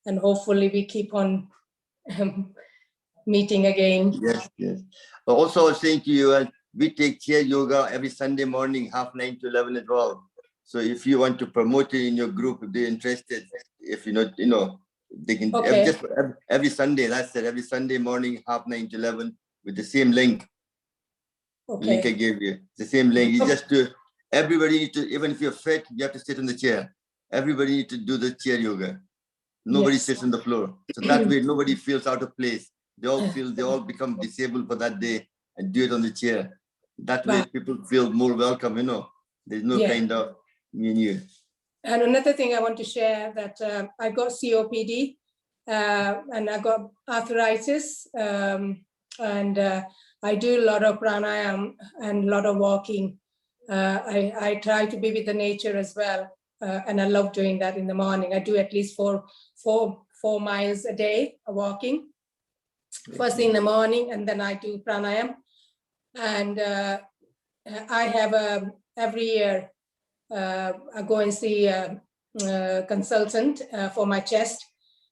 Speaker 16: and hopefully we keep on meeting again.
Speaker 1: Yes. Also, I was saying to you, we take chair yoga every Sunday morning, 9:30 to 11 as well. So if you want to promote it in your group, if they're interested, if they can just every Sunday. That's it. Every Sunday morning, 9:30 to 11, with the same link.
Speaker 16: Okay.
Speaker 1: Link I gave you. The same link. You just do. Everybody needs to, even if you're fit, you have to sit on the chair. Everybody needs to do the chair yoga. Nobody sits on the floor. So that way, nobody feels out of place. They all become disabled for that day and do it on the chair. That way, people feel more welcome. There's no kind of you.
Speaker 16: And another thing I want to share that I got COPD and I got arthritis, and I do a lot of pranayam and a lot of walking. I try to be with the nature as well, and I love doing that in the morning. I do at least four miles a day of walking. First thing in the morning, and then I do pranayam. And I have every year I go and see a consultant for my chest,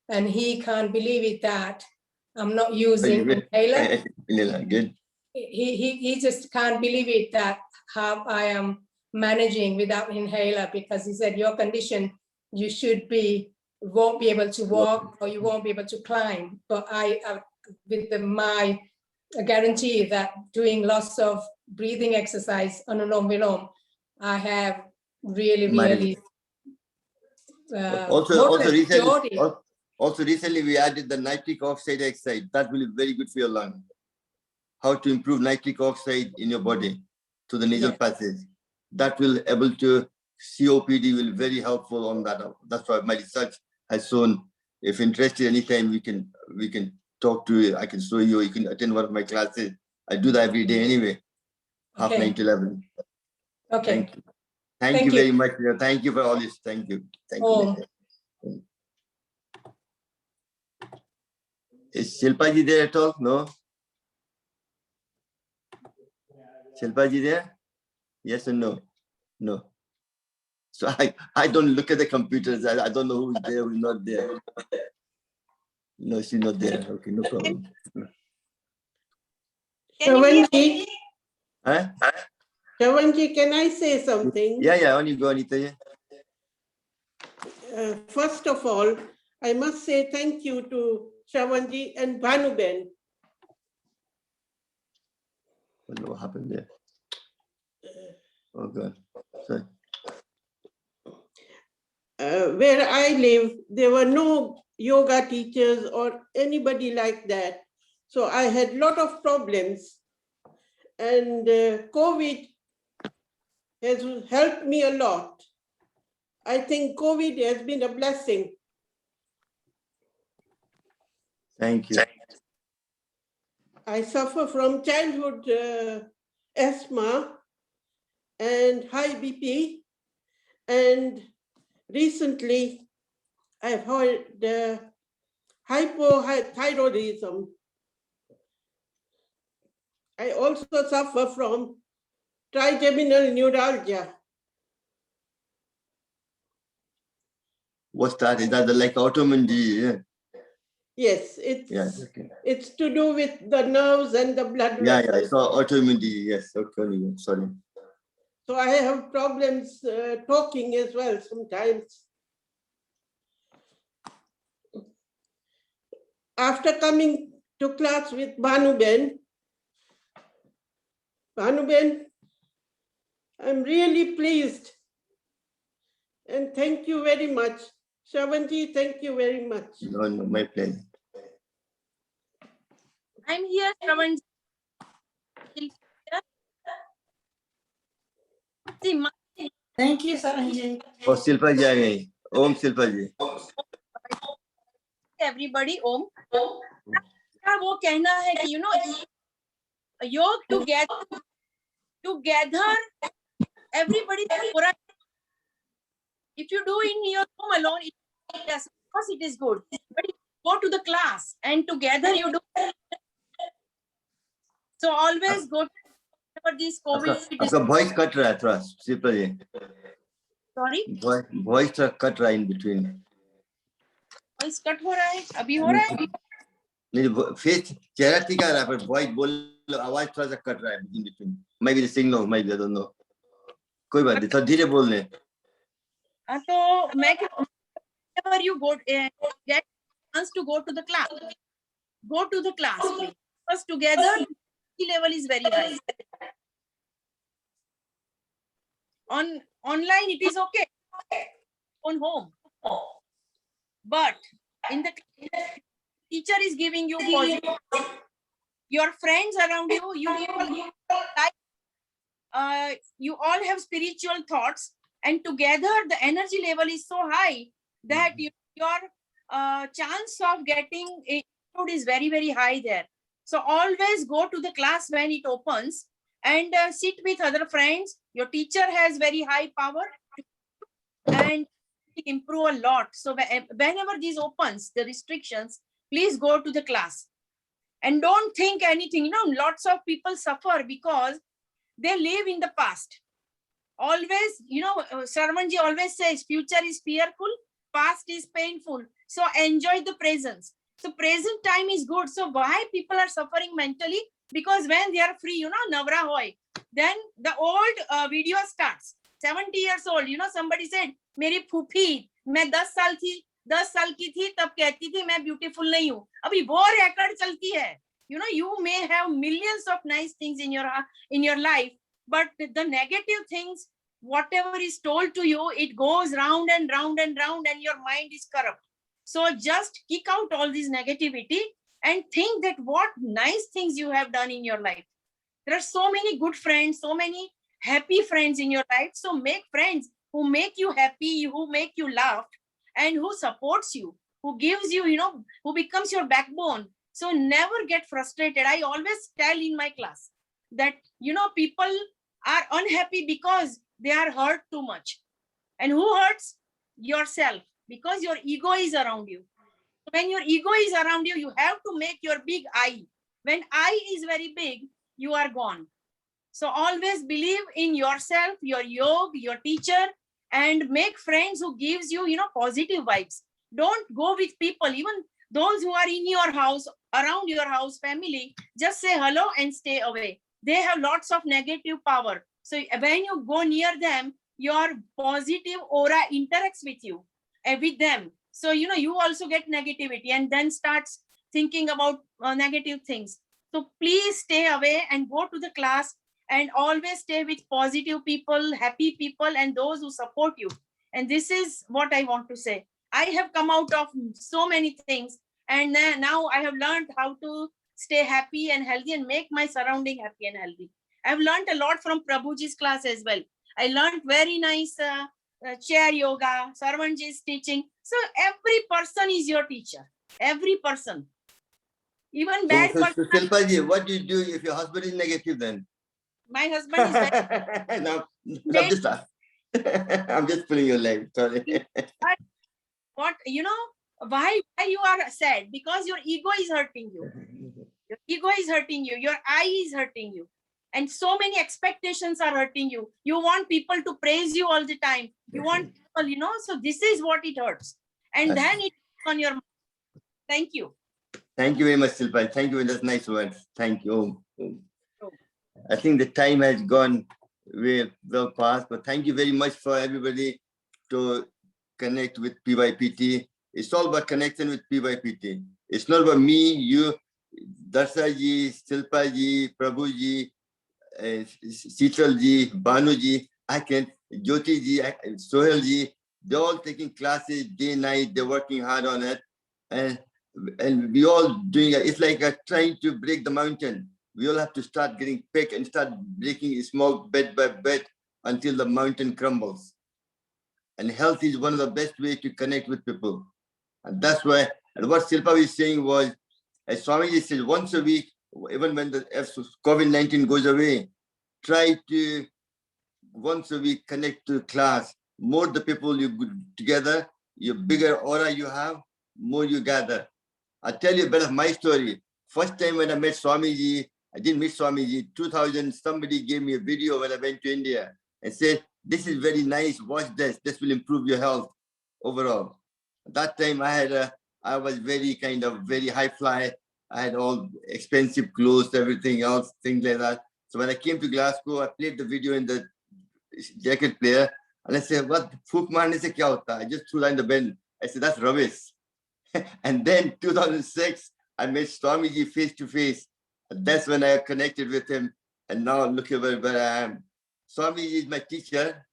Speaker 16: and he can't believe it that I'm not using inhaler.
Speaker 1: Good.
Speaker 16: He just can't believe it that how I am managing without inhaler, because he said your condition, you won't be able to walk or you won't be able to climb. But my guarantee that doing lots of breathing exercise, Anulom Vilom, I have really
Speaker 1: also recently we added the nitric oxide exercise. That will be very good for your lung. How to improve nitric oxide in your body to the nasal passage. That will able to COPD will very helpful on that. That's why my research has shown. If interested, anytime we can talk to you. I can show you. You can attend one of my classes. I do that every day anyway. 9:30 to 11.
Speaker 16: Okay.
Speaker 1: Thank you very much. Thank you for all this. Thank you. You. Is Shilpaji there at all? No. Shilpaji there? Yes or no? No. So I don't look at the computers. I don't know who's there, who's not there. No, she's not there. Okay, no problem.
Speaker 17: Shavanji,
Speaker 1: Huh?
Speaker 17: Shavanji, can I say something?
Speaker 1: Yeah, on you go, Anita.
Speaker 17: First of all, I must say thank you to Shavanji and Bhanuben.
Speaker 1: What happened there? Oh God, sorry.
Speaker 17: Where I live, there were no yoga teachers or anybody like that. So I had a lot of problems, and COVID has helped me a lot. I think COVID has been a blessing.
Speaker 1: Thank you.
Speaker 17: I suffer from childhood asthma and high BP, and recently I've heard hypothyroidism. I also suffer from trigeminal neuralgia.
Speaker 1: What's that? Is that like autoimmune disease? Yeah?
Speaker 17: Yes, it's to do with the nerves and the blood vessels.
Speaker 1: Yeah, it's autoimmune disease. Yes, okay, sorry.
Speaker 17: So I have problems talking as well sometimes. After coming to class with Bhanuben, I'm really pleased. And thank you very much. Shavanji, thank you very much.
Speaker 1: No, my pleasure.
Speaker 18: I'm here, Shravanji.
Speaker 5: Thank you, Saranji.
Speaker 1: Oh, Shilpaji, Om Shilpaji.
Speaker 18: everybody, Om. वो कहना है कि योग together everybody. If you do in your home alone, yes, of course it is good. But if you go to the class and together you do. So always go for this COVID.
Speaker 1: आपका voice cut रहा है थोड़ा simple ये.
Speaker 18: Sorry?
Speaker 1: Voice cut रहा है in between.
Speaker 18: Voice cut हो रहा है? अभी हो रहा है?
Speaker 1: नहीं, face चेहरा ठीक आ रहा है पर voice बोल आवाज थोड़ा सा कट रहा है in between. Maybe the signal, maybe I don't know. कोई बात नहीं, थोड़ा धीरे बोल ले.
Speaker 18: तो मैं whenever you go get chance to go to the class, go to the class, please. Because together the level is very high. Online it is okay. On home. But in the teacher is giving you positive. Your friends around you, you all have spiritual thoughts, and together the energy level is so high that your chance of getting food is very, very high there. So always go to the class when it opens and sit with other friends. Your teacher has very high power and improve a lot. So whenever this opens, the restrictions, please go to the class. And don't think anything. Lots of people suffer because they live in the past. Always, Sarvanji always says, future is fearful, past is painful. So enjoy the presence. So present time is good. So why people are suffering mentally? Because when they are free, Navra hoy, then the old video starts. 70 years old, somebody said, मेरी फूफी, मैं 10 साल की थी तब कहती थी मैं beautiful नहीं हूँ. अभी वो record चलती है. You may have millions of nice things in your life, but the negative things, whatever is told to you, it goes round and round and round, and your mind is corrupt. So just kick out all this negativity and think that what nice things you have done in your life. There are so many good friends, so many happy friends in your life. So make friends who make you happy, who make you laugh, and who supports you, who gives you, who becomes your backbone. So never get frustrated. I always tell in my class that, people are unhappy because they are hurt too much. And who hurts? Yourself, because your ego is around you. When your ego is around you, you have to make your big I. When I is very big, you are gone. So always believe in yourself, your yoga, your teacher, and make friends who gives you, positive vibes. Don't go with people, even those who are in your house, around your house, family, just say hello and stay away. They have lots of negative power. So when you go near them, your positive aura interacts with you and with them. So, you also get negativity and then starts thinking about negative things. So please stay away and go to the class and always stay with positive people, happy people, and those who support you. And this is what I want to say. I have come out of so many things, and now I have learned how to stay happy and healthy and make my surrounding happy and healthy. I've learned a lot from Prabhuji's class as well. I learned very nice chair yoga, Sarvanji's teaching. So every person is your teacher. Every person. Even bad person.
Speaker 1: So Shilpaji, what do you do if your husband is negative then?
Speaker 18: My husband is very
Speaker 1: No, I'm just pulling your leg. Sorry.
Speaker 18: What, why you are sad? Because your ego is hurting you. Your ego is hurting you. Your eye is hurting you. And so many expectations are hurting you. You want people to praise you all the time. You want people, so this is what it hurts. And then it's on your mind. Thank you.
Speaker 1: Thank you very much, Shilpa. Thank you. That's nice words. Thank you. I think the time has gone well past, but thank you very much for everybody to connect with PYPT. It's all about connection with PYPT. It's not about me, you, Darsaji, Shilpaji, Prabhuji, Sheetalji, Banuji, Jyotiji, Sohelji. They're all taking classes day, night. They're working hard on it. And we all doing it. It's like trying to break the mountain. We all have to start getting picked and start breaking small bed by bed until the mountain crumbles. And health is one of the best ways to connect with people. And that's why And what Silpa was saying was, as Swamiji said, once a week, even when the COVID-19 goes away, try to once a week connect to class. More the people you go together, your bigger aura you have, more you gather. I'll tell you a bit of my story. First time when I met Swamiji, I didn't meet Swamiji. 2000, somebody gave me a video when I went to India and said, this is very nice, watch this. This will improve your health overall. At that time, I was very very high fly. I had all expensive clothes, everything else, things like that. So when I came to Glasgow, I played the video in the jacket player. And I said, what? Fook marne se kya hota? I just threw that in the bin. I said, that's rubbish. And then 2006, I met Swamiji face to face. That's when I connected with him. And now look at where I am. Swamiji is my teacher.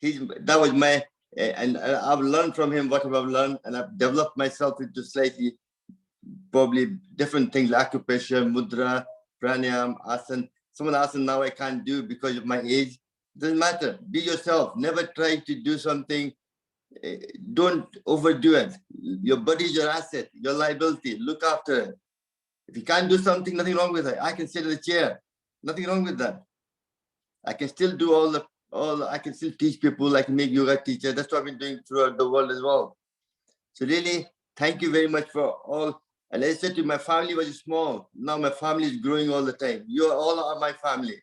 Speaker 1: That was my, and I've learned from him what I've learned, and I've developed myself into slightly, probably different things, acupressure, mudra, pranayam, asana. Some of the asana now I can't do because of my age. Doesn't matter. Be yourself. Never try to do something. Don't overdo it. Your body is your asset, your liability. Look after it. If you can't do something, nothing wrong with it. I can sit in the chair. Nothing wrong with that. I can still do I can still teach people. I can make yoga teacher. That's what I've been doing throughout the world as well. So really, thank you very much for all. And as I said to you, my family was small. Now my family is growing all the time. You all are my family.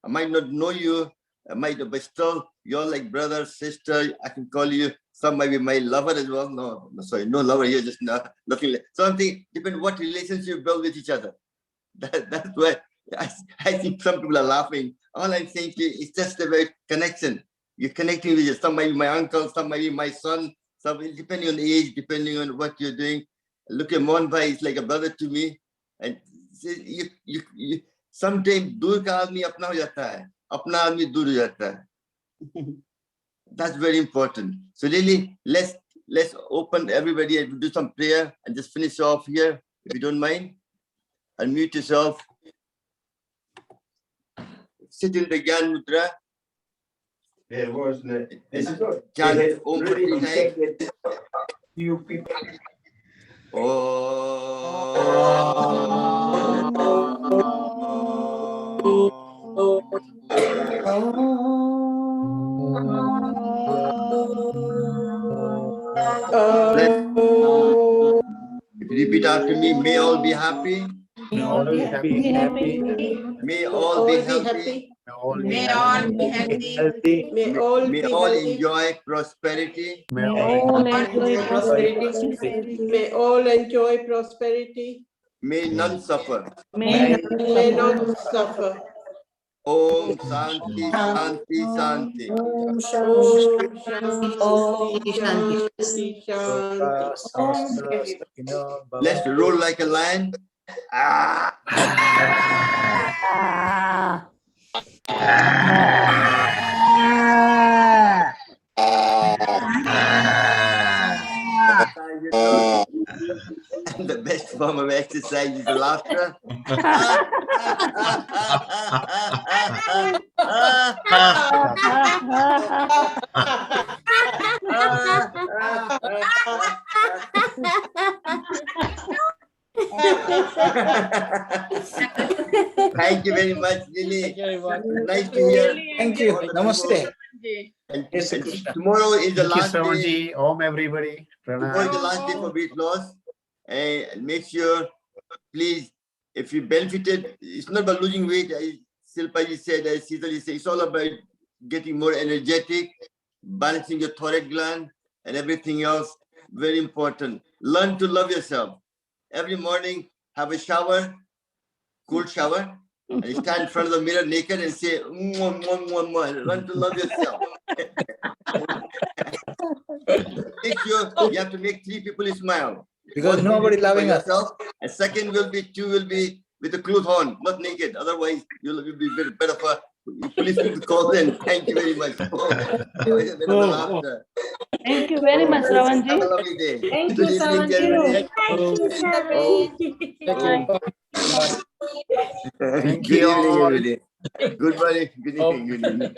Speaker 1: I might not know you, but still, you're like brother, sister. I can call you. Some might be my lover as well. No, sorry, no lover here, just nothing. Something depends what relationship you build with each other. That's why I think some people are laughing. All I'm saying to you is just about connection. You're connecting with you. Some might be my uncle, some might be my son. Some depending on the age, depending on what you're doing. Look at Monbhai, he's like a brother to me. And you sometimes दूर का आदमी अपना हो जाता है, अपना आदमी दूर हो जाता है. That's very important. So really, let's open everybody and do some prayer and just finish off here, if you don't mind. Unmute yourself. Sit in the Gyan Mudra.
Speaker 19: There was
Speaker 1: Chant Om 3 times.
Speaker 19: You people.
Speaker 1: If you repeat after me, may all be happy.
Speaker 19: May all be happy.
Speaker 1: May all be healthy.
Speaker 4: May all be healthy.
Speaker 19: May
Speaker 1: all enjoy prosperity.
Speaker 19: May all enjoy prosperity. May all enjoy prosperity.
Speaker 1: May none suffer.
Speaker 19: May none suffer.
Speaker 1: Om Shanti Shanti Shanti.
Speaker 19: Om Shanti Shanti.
Speaker 1: Let's roll like a lion. And the best form of exercise is laughter. Thank you very much, Lily. Nice to hear.
Speaker 19: Thank you. Namaste.
Speaker 1: And tomorrow is the last day.
Speaker 9: Shravanji, Om everybody.
Speaker 1: Tomorrow is the last day for weight loss. And make sure, please, if you benefited, it's not about losing weight. Silpaji said, as Sitaji said, it's all about getting more energetic, balancing your thyroid gland, and everything else. Very important. Learn to love yourself. Every morning, have a shower, cool shower, and stand in front of the mirror naked and say, mwah, mwah, mwah, mwah. Learn to love yourself. Make sure you have to make 3 people smile.
Speaker 19: Because nobody loving us.
Speaker 1: And second will be, 2 will be with the clothes on, not naked. Otherwise, you'll be a bit of a police will call in. Thank you very much.
Speaker 20: Thank you very much, Ravanji.
Speaker 1: Have a lovely day.
Speaker 20: Thank
Speaker 1: Good
Speaker 20: you,
Speaker 1: evening,
Speaker 20: Ravanji.
Speaker 1: everybody.
Speaker 9: Thank
Speaker 1: Good
Speaker 9: you
Speaker 1: evening,
Speaker 9: all.
Speaker 1: everybody. Good morning. Good evening. Good evening.